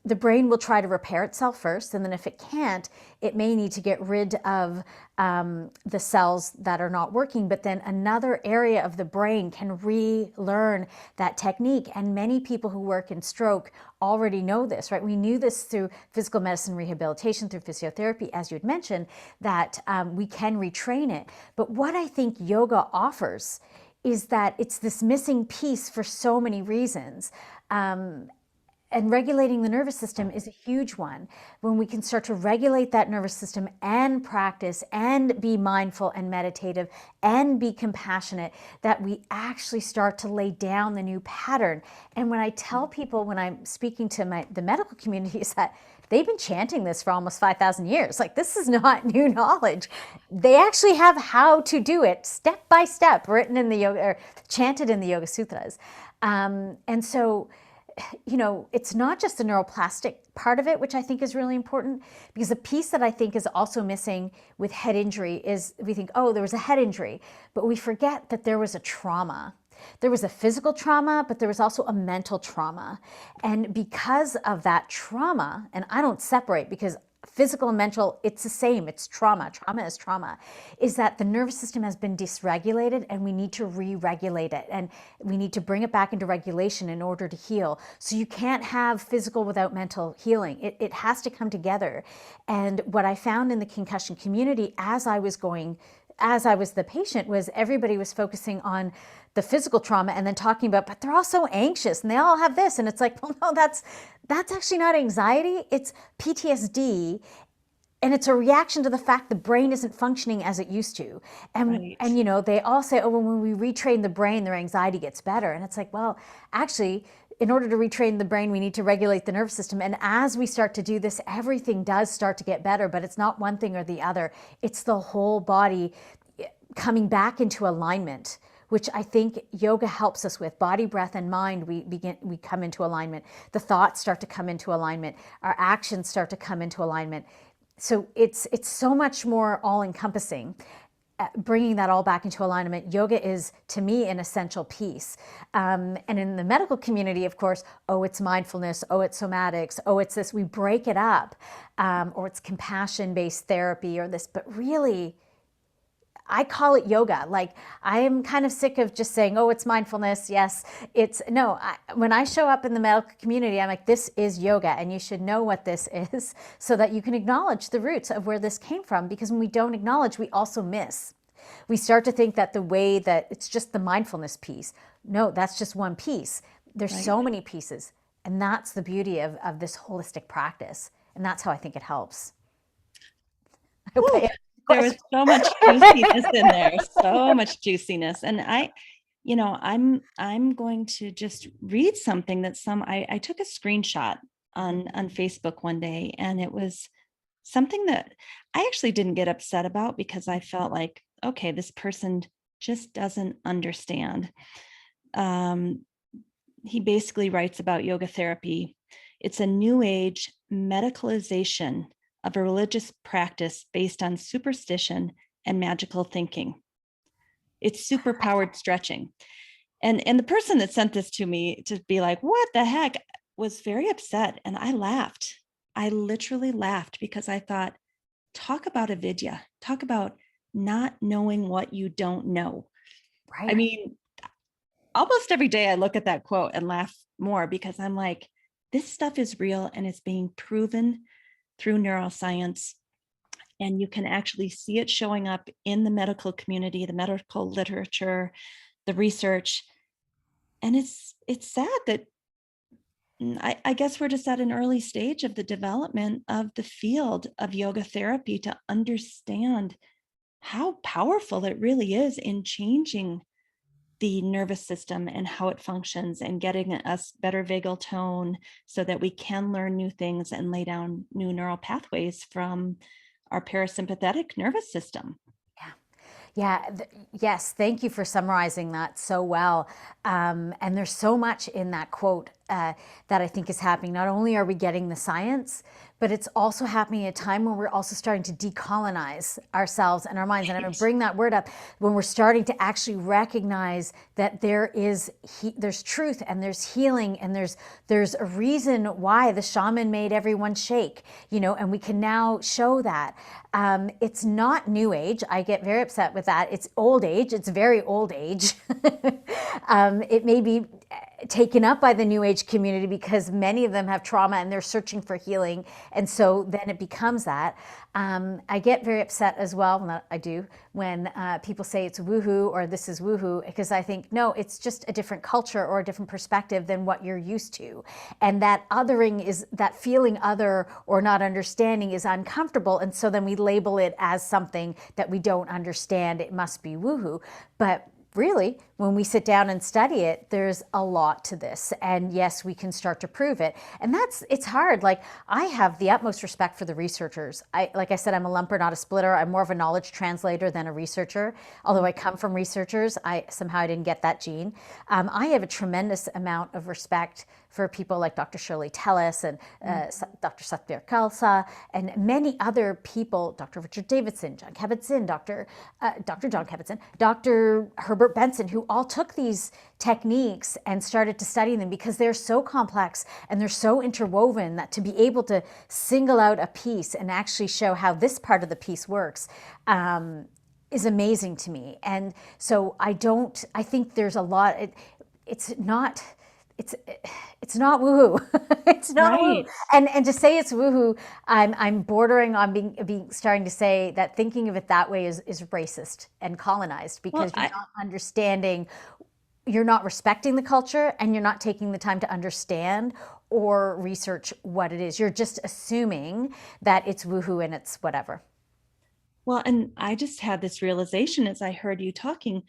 the brain will try to repair itself first, and then if it can't, it may need to get rid of the cells that are not working. But then another area of the brain can relearn that technique. And many people who work in stroke already know this, right? We knew this through physical medicine rehabilitation, through physiotherapy, as you had mentioned, that we can retrain it. But what I think yoga offers is that it's this missing piece for so many reasons. And regulating the nervous system is a huge one. When we can start to regulate that nervous system and practice and be mindful and meditative and be compassionate, that we actually start to lay down the new pattern. And when I tell people, when I'm speaking to the medical community, is that they've been chanting this for almost 5,000 years. Like, this is not new knowledge. They actually have how to do it step by step, written in the yoga, or chanted in the Yoga Sutras. And so, it's not just the neuroplastic part of it, which I think is really important, because the piece that I think is also missing with head injury is we think, oh, there was a head injury, but we forget that there was a trauma. There was a physical trauma, but there was also a mental trauma. And because of that trauma, and I don't separate, because physical and mental, it's the same. It's trauma. Trauma is trauma. Is that the nervous system has been dysregulated, and we need to re-regulate it. And we need to bring it back into regulation in order to heal. So you can't have physical without mental healing. It has to come together. And what I found in the concussion community as I was the patient, was everybody was focusing on the physical trauma and then talking about, but they're all so anxious and they all have this. And it's like, well, no, that's actually not anxiety. It's PTSD. And it's a reaction to the fact the brain isn't functioning as it used to. And, Right. and they all say, oh, well, when we retrain the brain, their anxiety gets better. And it's like, well, actually, in order to retrain the brain, we need to regulate the nervous system. And as we start to do this, everything does start to get better, but it's not one thing or the other. It's the whole body coming back into alignment, which I think yoga helps us with. Body, breath, and mind, we come into alignment. The thoughts start to come into alignment. Our actions start to come into alignment. So it's so much more all-encompassing. Bringing that all back into alignment, yoga is, to me, an essential piece. And in the medical community, of course, oh, it's mindfulness, oh, it's somatics, oh, it's this. We break it up, or it's compassion-based therapy, or this. But really, I call it yoga. Like, I am kind of sick of just saying, oh, it's mindfulness. Yes, it's no. When I show up in the medical community, I'm like, this is yoga, and you should know what this is so that you can acknowledge the roots of where this came from. Because when we don't acknowledge, we also miss. We start to think that the way that it's just the mindfulness piece. No, that's just one piece. There's Right. so many pieces. And that's the beauty of this holistic practice. And that's how I think it helps. I hope I Whew. answered the There was question. so much juiciness in there, so much juiciness. And I'm going to just read something that I took a screenshot on Facebook one day, and it was something that I actually didn't get upset about, because I felt like, okay, this person just doesn't understand. He basically writes about yoga therapy. It's a new age medicalization of a religious practice based on superstition and magical thinking. It's superpowered stretching. And the person that sent this to me to be like, what the heck, was very upset. And I laughed. I literally laughed, because I thought, talk about avidya, talk about not knowing what you don't know. I Right. mean, almost every day I look at that quote and laugh more because I'm like, this stuff is real and it's being proven through neuroscience. And you can actually see it showing up in the medical community, the medical literature, the research. And it's sad that I guess we're just at an early stage of the development of the field of yoga therapy to understand how powerful it really is in changing the nervous system and how it functions and getting us better vagal tone so that we can learn new things and lay down new neural pathways from our parasympathetic nervous system. Yeah. Yeah, yes, thank you for summarizing that so well. And there's so much in that quote that I think is happening. Not only are we getting the science, but it's also happening at a time when we're also starting to decolonize ourselves and our minds. And I'm going to bring that word up when we're starting to actually recognize that there's truth and there's healing and there's a reason why the shaman made everyone shake, and we can now show that. It's not new age. I get very upset with that. It's old age. It's very old age. It may be taken up by the new age community because many of them have trauma and they're searching for healing. And so then it becomes that. I get very upset as well, I do, when people say it's woohoo or this is woohoo, because I think, no, it's just a different culture or a different perspective than what you're used to. And that othering is, that feeling other or not understanding is uncomfortable. And so then we label it as something that we don't understand. It must be woohoo. But really, when we sit down and study it, there's a lot to this. And yes, we can start to prove it. And it's hard. Like, I have the utmost respect for the researchers. Like I said, I'm a lumper, not a splitter. I'm more of a knowledge translator than a researcher. Although I come from researchers, I didn't get that gene. I have a tremendous amount of respect for people like Dr. Shirley Tellis and Dr. Satbir Khalsa and many other people, Dr. Richard Davidson, John Kabat-Zinn, Dr. John Kabat-Zinn, Dr. Herbert Benson, who all took these techniques and started to study them because they're so complex and they're so interwoven that to be able to single out a piece and actually show how this part of the piece works is amazing to me. And so I think there's a lot, it's not woohoo. It's not Right. woohoo. And to say it's woohoo, I'm bordering on being starting to say that thinking of it that way is racist and colonized because Well, you're not understanding, you're not respecting the culture, and you're not taking the time to understand or research what it is. You're just assuming that it's woohoo and it's whatever. well, and I just had this realization as I heard you talking.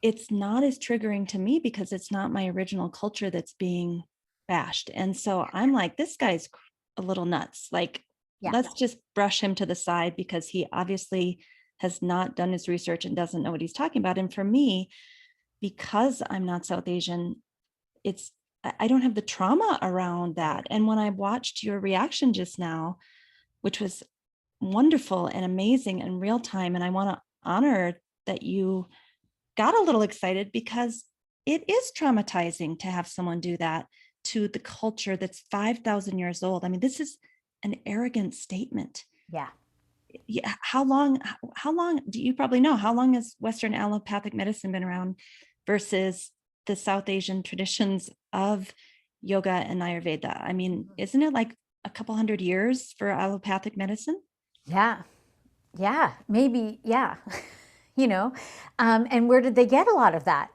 It's not as triggering to me because it's not my original culture that's being bashed. And so I'm like, this guy's a little nuts. Like, Yeah. let's just brush him to the side because he obviously has not done his research and doesn't know what he's talking about. And for me, because I'm not South Asian, I don't have the trauma around that. And when I watched your reaction just now, which was wonderful and amazing and real time, and I want to honor that you got a little excited because it is traumatizing to have someone do that to the culture that's 5,000 years old. I mean, this is an arrogant statement. Yeah. Yeah, how long do you probably know how long has Western allopathic medicine been around versus the South Asian traditions of yoga and Ayurveda? I mean, isn't it like a couple hundred years for allopathic medicine? Yeah. Yeah. Maybe. Yeah. And where did they get a lot of that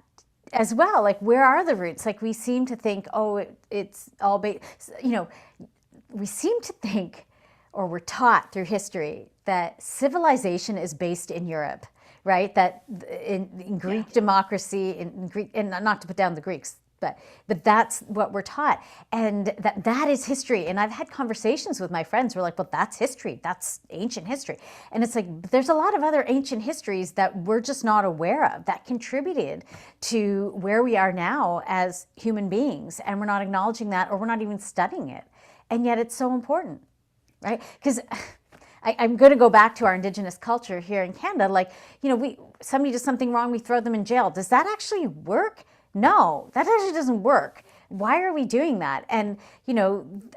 as well? Like, where are the roots? Like, we seem to think, oh, it's all we seem to think, or we're taught through history, that civilization is based in Europe, right? That in Greek democracy, in Greek, and not to put down the Greeks, but that's what we're taught, and that is history. And I've had conversations with my friends who are like, well, that's history, that's ancient history. And it's like, there's a lot of other ancient histories that we're just not aware of that contributed to where we are now as human beings, and we're not acknowledging that, or we're not even studying it. And yet it's so important, right? Because I'm going to go back to our Indigenous culture here in Canada. Like, somebody does something wrong, we throw them in jail. Does that actually work? No, that actually doesn't work. Why are we doing that? And,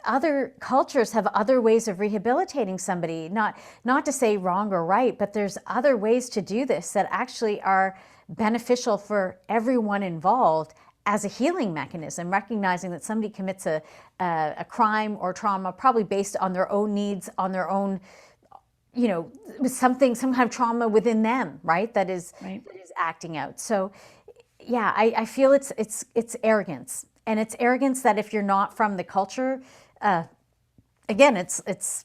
other cultures have other ways of rehabilitating somebody, not to say wrong or right, but there's other ways to do this that actually are beneficial for everyone involved as a healing mechanism, recognizing that somebody commits a crime or trauma probably based on their own needs, on their own, some kind of trauma within them, right? That is Right. acting out. So yeah, I feel it's arrogance, and it's arrogance that if you're not from the culture, again, it's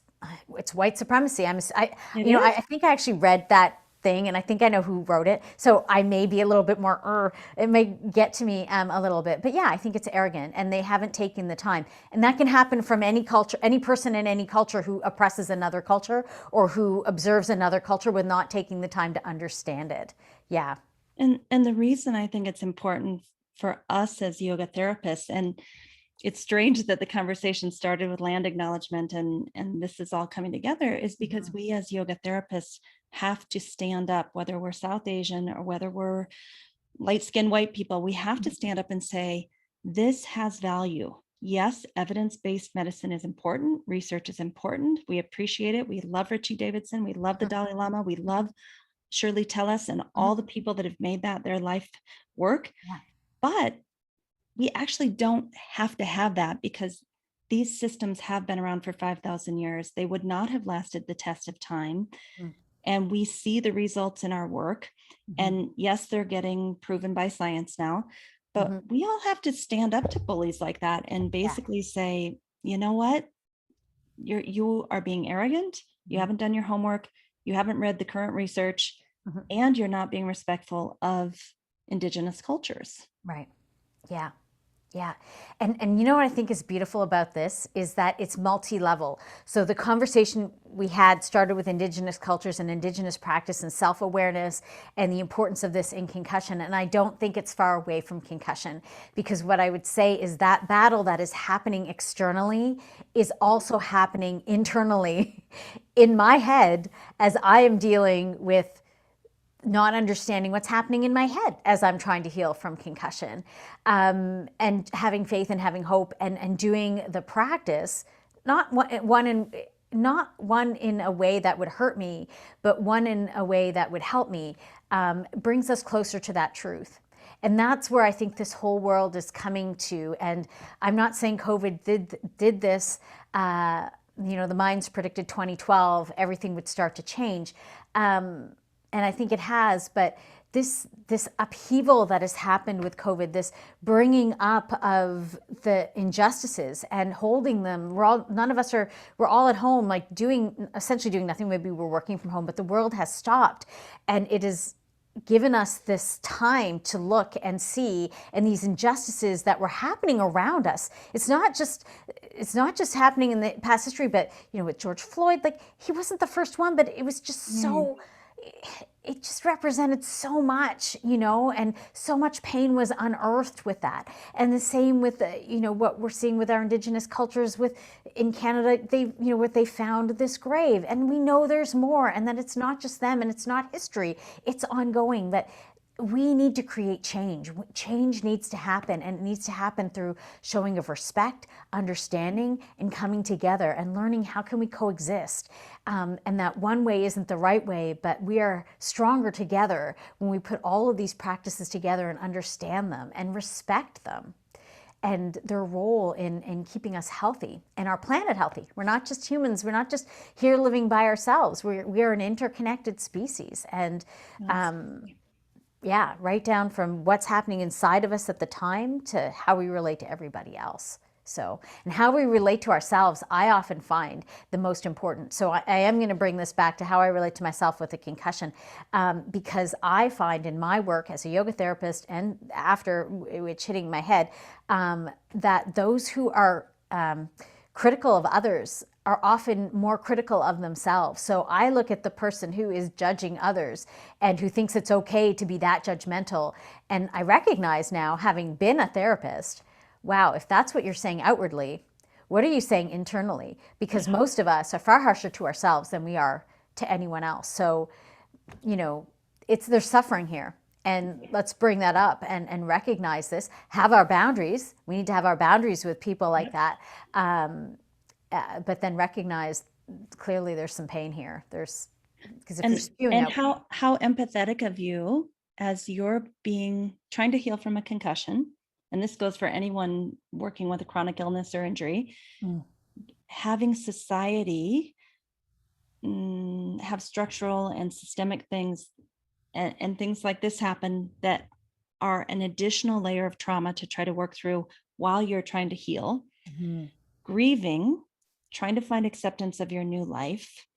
white supremacy. It is. I think I actually read that thing, and I think I know who wrote it. So I may be a little bit more. It may get to me a little bit, but yeah, I think it's arrogant, and they haven't taken the time, and that can happen from any culture, any person in any culture who oppresses another culture or who observes another culture with not taking the time to understand it. Yeah. And the reason I think it's important for us as yoga therapists, and it's strange that the conversation started with land acknowledgement and this is all coming together, is because we as yoga therapists have to stand up, whether we're South Asian or whether we're light-skinned white people, we have to stand up and say, this has value. Yes, evidence-based medicine is important. Research is important. We appreciate it. We love Richie Davidson. We love the Dalai Lama. We love Shirley Tellis and all the people that have made that their life work. Yeah. But we actually don't have to have that, because these systems have been around for 5,000 years. They would not have lasted the test of time. And we see the results in our work. And yes, they're getting proven by science now, but we all have to stand up to bullies like that and basically say, you know what? You are being arrogant. You haven't done your homework. You haven't read the current research, and you're not being respectful of Indigenous cultures. Right. Yeah. Yeah. And you know what I think is beautiful about this is that it's multi-level. So the conversation we had started with Indigenous cultures and Indigenous practice and self-awareness and the importance of this in concussion. And I don't think it's far away from concussion, because what I would say is that battle that is happening externally is also happening internally in my head as I am dealing with not understanding what's happening in my head as I'm trying to heal from concussion, and having faith and having hope and doing the practice, not one in a way that would hurt me, but one in a way that would help me, brings us closer to that truth. And that's where I think this whole world is coming to. And I'm not saying COVID did this. The minds predicted 2012, everything would start to change. And I think it has, but this upheaval that has happened with COVID, this bringing up of the injustices and holding them, we're all at home, like essentially doing nothing. Maybe we're working from home, but the world has stopped, and it has given us this time to look and see, and these injustices that were happening around us. It's not just happening in the past history, but with George Floyd, like, he wasn't the first one, but it was just so, it just represented so much, and so much pain was unearthed with that. And the same with what we're seeing with our Indigenous cultures in Canada. They found this grave, and we know there's more, and that it's not just them, and it's not history, it's ongoing. But we need to create change. Change needs to happen, and it needs to happen through showing of respect, understanding, and coming together and learning how can we coexist. And that one way isn't the right way, but we are stronger together when we put all of these practices together and understand them and respect them and their role in keeping us healthy and our planet healthy. We're not just humans. We're not just here living by ourselves. We are an interconnected species. And yeah, right down from what's happening inside of us at the time to how we relate to everybody else. So, and how we relate to ourselves, I often find the most important. So I am going to bring this back to how I relate to myself with a concussion, because I find in my work as a yoga therapist and after it's hitting my head, that those who are critical of others are often more critical of themselves. So I look at the person who is judging others and who thinks it's okay to be that judgmental. And I recognize now, having been a therapist, wow, if that's what you're saying outwardly, what are you saying internally? Because most of us are far harsher to ourselves than we are to anyone else. So, there's suffering here. And let's bring that up and recognize this, have our boundaries. We need to have our boundaries with people like that. But then recognize clearly there's some pain here. Because if you're spewing out, how empathetic of you as you're trying to heal from a concussion, and this goes for anyone working with a chronic illness or injury, Mm. having society have structural and systemic things and things like this happen that are an additional layer of trauma to try to work through while you're trying to heal, Mhm. grieving, trying to find acceptance of your new life,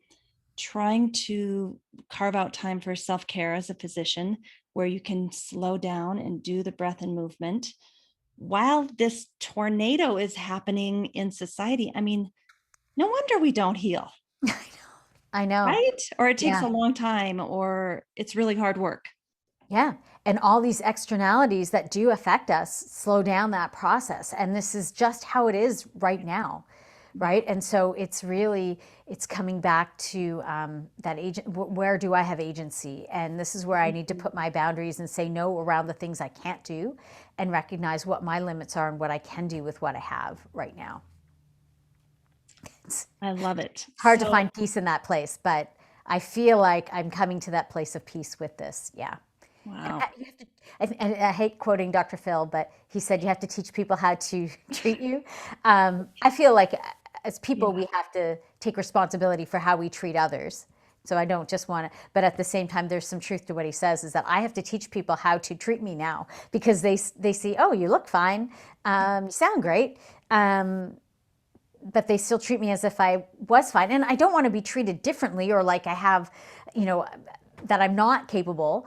trying to carve out time for self-care as a physician where you can slow down and do the breath and movement while this tornado is happening in society. I mean, no wonder we don't heal, I know. right? Or it takes Yeah. a long time, or it's really hard work. Yeah. And all these externalities that do affect us slow down that process. And this is just how it is right now. Yeah. Right. And so it's really, it's coming back to that agent. Where do I have agency? And this is where I need to put my boundaries and say no around the things I can't do and recognize what my limits are and what I can do with what I have right now. It's I love it. hard to So, find peace in that place, but I feel like I'm coming to that place of peace with this. Yeah. And wow. you have to, and I hate quoting Dr. Phil, but he said you have to teach people how to treat you. I feel like as people, Yeah. we have to take responsibility for how we treat others. So I don't just want to, but at the same time, there's some truth to what he says is that I have to teach people how to treat me now because they see, oh, you look fine, you sound great, but they still treat me as if I was fine. And I don't want to be treated differently or like I have, you know, that I'm not capable.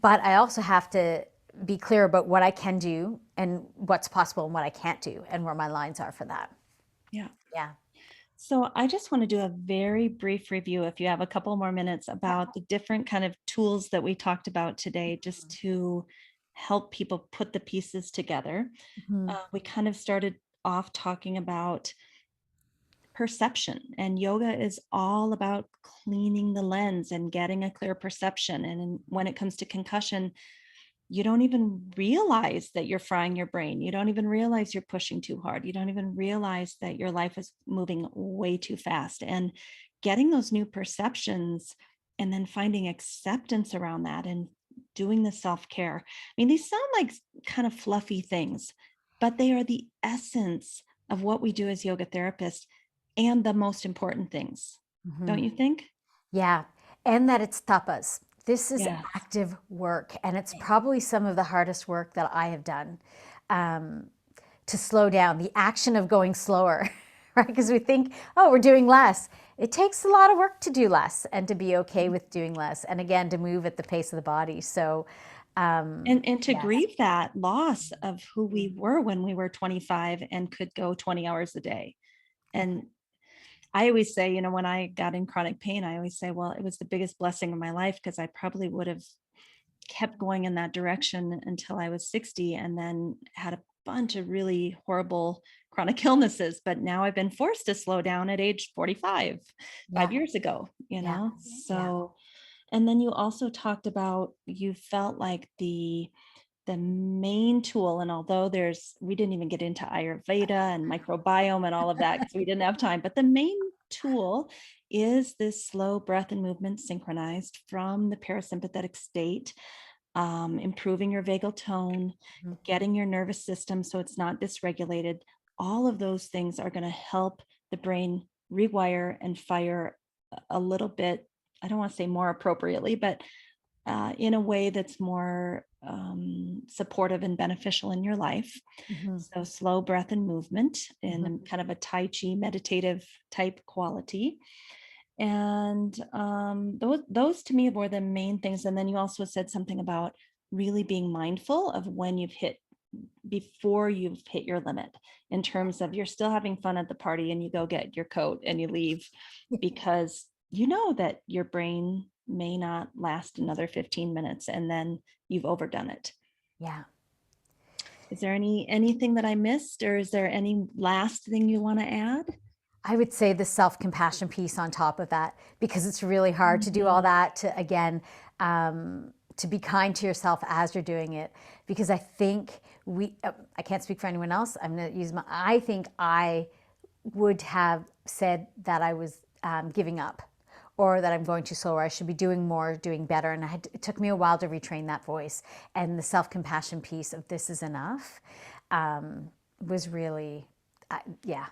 But I also have to be clear about what I can do and what's possible and what I can't do and where my lines are for that. Yeah. Yeah. So I just want to do a very brief review, if you have a couple more minutes, about the different kind of tools that we talked about today, just to help people put the pieces together. Mhm. We kind of started off talking about perception, and yoga is all about cleaning the lens and getting a clear perception. And when it comes to concussion, you don't even realize that you're frying your brain. You don't even realize you're pushing too hard. You don't even realize that your life is moving way too fast. And getting those new perceptions and then finding acceptance around that and doing the self care. I mean, these sound like kind of fluffy things, but they are the essence of what we do as yoga therapists and the most important things. Don't Mhm. you think? Yeah. And that it's tapas. This is Yes. active work. And it's probably some of the hardest work that I have done um, to slow down the action of going slower, right? Because we think, oh, we're doing less. It takes a lot of work to do less and to be okay with doing less. And again, to move at the pace of the body. So, And to yes. grieve that loss of who we were when we were 25 and could go 20 hours a day. And I always say, when I got in chronic pain, I always say, well, it was the biggest blessing of my life, because I probably would have kept going in that direction until I was 60 and then had a bunch of really horrible chronic illnesses. But now I've been forced to slow down at age 45, Yeah. 5 years ago, Yeah. Yeah. So, and then you also talked about, you felt like the main tool, and although we didn't even get into Ayurveda and microbiome and all of that because we didn't have time, but the main tool is this slow breath and movement synchronized from the parasympathetic state, improving your vagal tone, Mhm. getting your nervous system so it's not dysregulated. All of those things are going to help the brain rewire and fire a little bit. I don't want to say more appropriately, but in a way that's more supportive and beneficial in your life. Mhm. So, slow breath and movement Mhm. in kind of a Tai Chi meditative type quality. And those to me were the main things. And then you also said something about really being mindful of when before you've hit your limit, in terms of you're still having fun at the party and you go get your coat and you leave, because you know that your brain may not last another 15 minutes and then you've overdone it. Yeah. Is there anything that I missed, or is there any last thing you want to add? I would say the self compassion piece on top of that, because it's really hard to do all Mhm. that to, again, to be kind to yourself as you're doing it. Because I think I can't speak for anyone else. I'm going to use I think I would have said that I was giving up or that I'm going too slow, or I should be doing more, doing better. And it took me a while to retrain that voice. And the self-compassion piece of this is enough was really, yeah,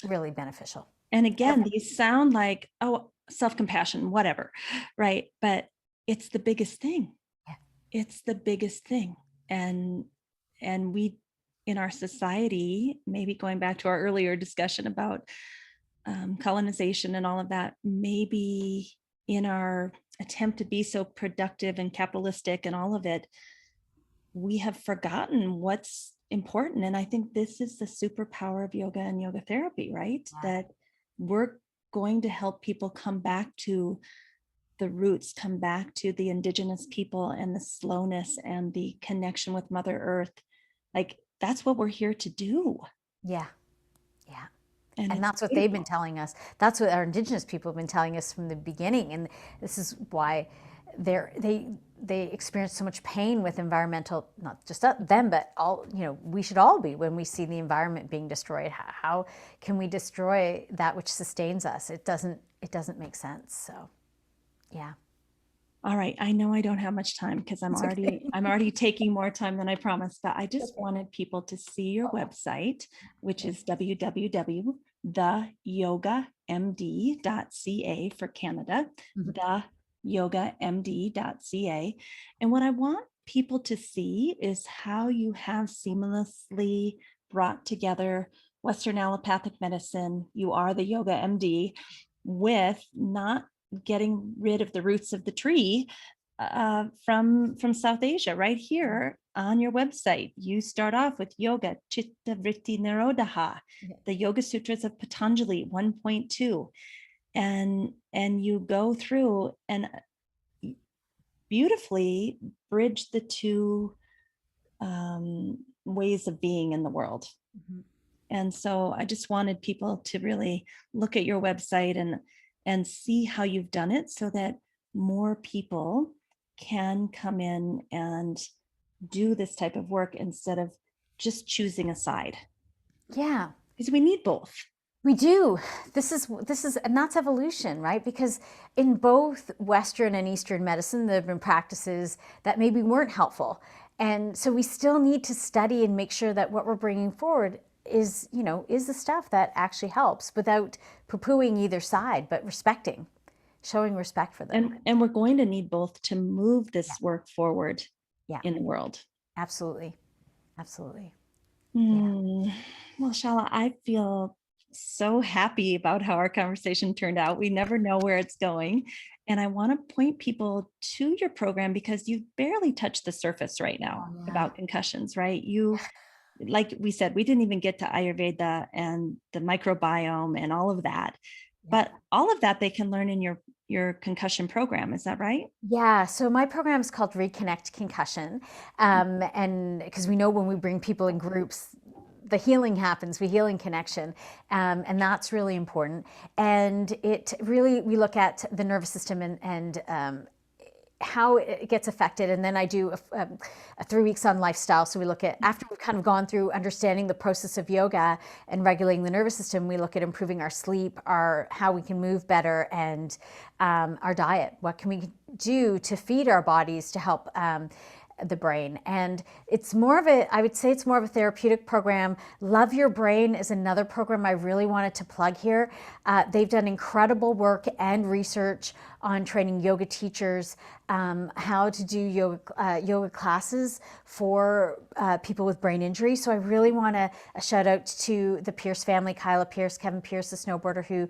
really beneficial. And again, these sound like, oh, self-compassion, whatever, right? But it's the biggest thing. Yeah. It's the biggest thing. And we, in our society, maybe going back to our earlier discussion about colonization and all of that, maybe in our attempt to be so productive and capitalistic and all of it, we have forgotten what's important. And I think this is the superpower of yoga and yoga therapy, right? Yeah. That we're going to help people come back to the roots, come back to the indigenous people and the slowness and the connection with Mother Earth. Like, that's what we're here to do. Yeah. Yeah. And And it's that's what they've been beautiful. telling us. That's what our indigenous people have been telling us from the beginning. And this is why they experience so much pain with environmental, not just them, but all, we should all be when we see the environment being destroyed. How can we destroy that which sustains us? It doesn't make sense. So, yeah. All right, I know I don't have much time because I'm It's okay. already taking more time than I promised, but I just Okay. wanted people to see your website, which Yeah. is www.theyogamd.ca for Canada, Mhm. theyogamd.ca. And what I want people to see is how you have seamlessly brought together Western allopathic medicine. You are the Yoga MD with not getting rid of the roots of the tree from South Asia. Right here on your website, you start off with yoga chitta vritti nirodha, Yeah. the Yoga Sutras of Patanjali 1.2, and you go through and beautifully bridge the two ways of being in the world. Mhm. And so I just wanted people to really look at your website and see how you've done it so that more people can come in and do this type of work instead of just choosing a side, Yeah. because we need both. We do. And that's evolution, right? Because in both Western and Eastern medicine, there have been practices that maybe weren't helpful. And so we still need to study and make sure that what we're bringing forward is the stuff that actually helps without poo-pooing either side, but showing respect for them. And we're going to need both to move Yeah. this work forward Yeah, in the world. absolutely. Absolutely. Yeah. Well, Shaila, I feel so happy about how our conversation turned out. We never know where it's going. And I want to point people to your program because you've barely touched the surface right now Oh, yeah. about concussions, right? You, like we said, we didn't even get to Ayurveda and the microbiome and all of that. Yeah. But all of that they can learn in your concussion program. Is that right? Yeah, so my program is called Reconnect Concussion. And because we know when we bring people in groups, the healing happens, we heal in connection. And that's really important. And we look at the nervous system and how it gets affected. And then I do a 3 weeks on lifestyle. So we look at, after we've kind of gone through understanding the process of yoga and regulating the nervous system, we look at improving our sleep, how we can move better, and our diet. What can we do to feed our bodies to help the brain? And I would say it's more of a therapeutic program. Love Your Brain is another program I really wanted to plug here. They've done incredible work and research on training yoga teachers, how to do yoga classes for people with brain injury. So I really want to shout out to the Pierce family, Kyla Pierce, Kevin Pierce, the snowboarder who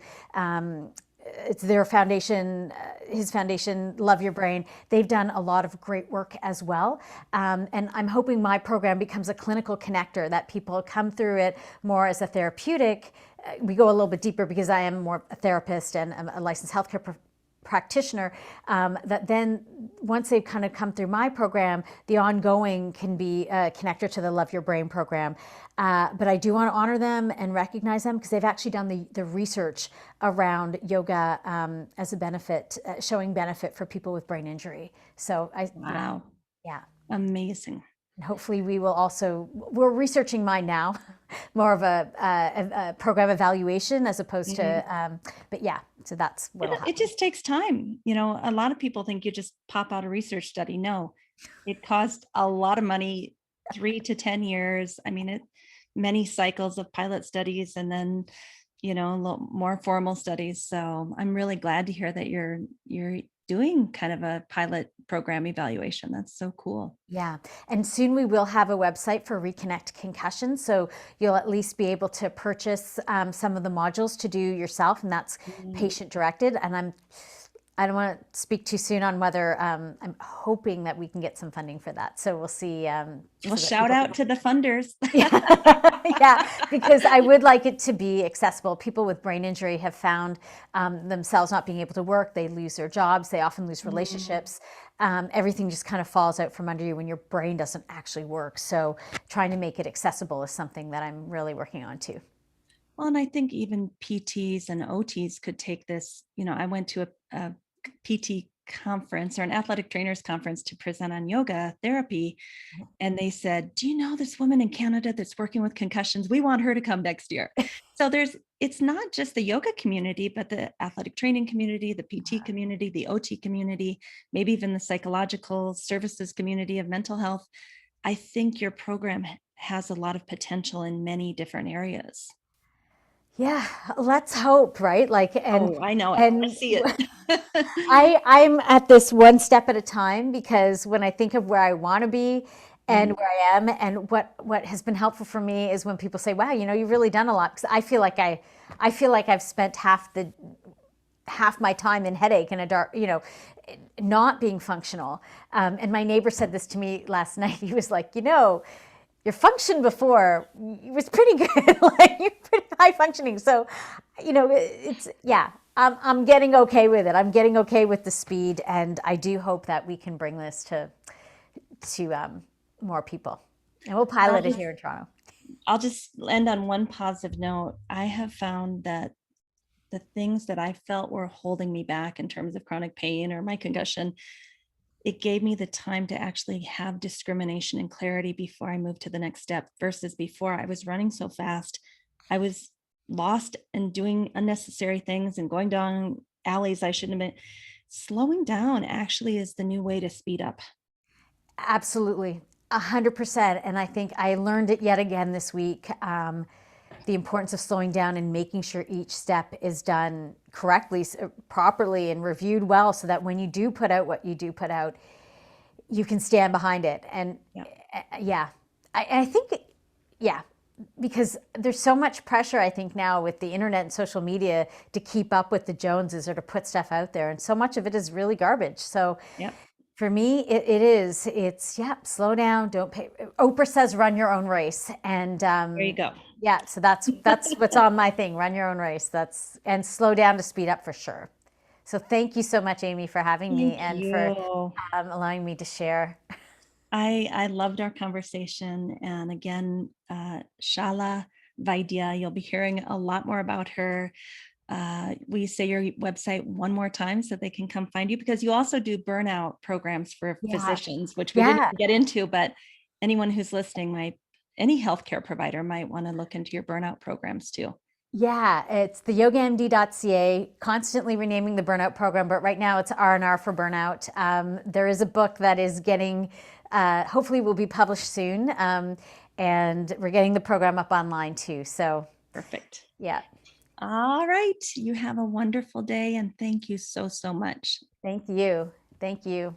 it's their foundation, his foundation, Love Your Brain. They've done a lot of great work as well. And I'm hoping my program becomes a clinical connector, that people come through it more as a therapeutic. We go a little bit deeper because I am more a therapist and a licensed healthcare practitioner, that then once they've kind of come through my program, the ongoing can be a connector to the Love Your Brain program. But I do want to honor them and recognize them because they've actually done the research around yoga as a benefit, showing benefit for people with brain injury. So Wow. yeah. Amazing. And hopefully we will also, we're researching mine now, more of a program evaluation as opposed Mhm. to, but yeah, so that's what'll It happen. just takes time. A lot of people think you just pop out a research study. No, it cost a lot of money, 3 to 10 years. I mean, many cycles of pilot studies and then, a little more formal studies. So I'm really glad to hear that you're doing kind of a pilot program evaluation. That's so cool. Yeah. And soon we will have a website for Reconnect Concussion. So you'll at least be able to purchase some of the modules to do yourself. And that's Mm. patient directed. And I don't want to speak too soon on whether I'm hoping that we can get some funding for that. So we'll see. Well, So that shout people out to the funders. yeah, because I would like it to be accessible. People with brain injury have found themselves not being able to work. They lose their jobs. They often lose Mm. relationships. Everything just kind of falls out from under you when your brain doesn't actually work. So trying to make it accessible is something that I'm really working on too. Well, and I think even PTs and OTs could take this. I went to a PT conference or an athletic trainers conference to present on yoga therapy. And they said, "Do you know this woman in Canada that's working with concussions? We want her to come next year." So it's not just the yoga community, but the athletic training community, the PT community, the OT community, maybe even the psychological services community of mental health. I think your program has a lot of potential in many different areas. Yeah, let's hope, right? Like, Oh, I know it. I and see it. I'm at this one step at a time because when I think of where I want to be and Mhm. where I am, and what has been helpful for me is when people say, "Wow, you've really done a lot." Because I feel like I've spent half my time in headache and a dark, not being functional. And my neighbor said this to me last night. He was like, your function before was pretty good, like you're pretty high functioning. So, it's yeah. I'm getting okay with it. I'm getting okay with the speed, and I do hope that we can bring this to more people, and we'll And pilot it here in Toronto. I'll just end on one positive note. I have found that the things that I felt were holding me back in terms of chronic pain or my concussion, it gave me the time to actually have discrimination and clarity before I moved to the next step versus before I was running so fast. I was lost and doing unnecessary things and going down alleys I shouldn't have been. Slowing down actually is the new way to speed up. Absolutely, 100%. And I think I learned it yet again this week. The importance of slowing down and making sure each step is done correctly, properly, and reviewed well, so that when you do put out what you do put out, you can stand behind it. And Yeah. yeah, I think, yeah, because there's so much pressure, I think, now with the internet and social media to keep up with the Joneses or to put stuff out there. And so much of it is really garbage. So Yep. for me, it's, yeah, slow down. Don't pay. Oprah says, run your own race. And There you go. yeah, so that's what's on my thing. Run your own race. And slow down to speed up for sure. So thank you so much, Amy, for having me Thank and for you. allowing me to share. I loved our conversation. And again, Shailla Vaidya, you'll be hearing a lot more about her. Will you say your website one more time so they can come find you? Because you also do burnout programs for Yeah, physicians, which we didn't yeah, even get into, but anyone who's listening any healthcare provider might want to look into your burnout programs too. yeah. It's the yogamd.ca, constantly renaming the burnout program, but right now it's R&R for burnout. There is a book that is getting, hopefully will be published soon. And we're getting the program up online too. So Perfect. yeah, All right. You have a wonderful day and thank you so, so much. thank you. Thank you.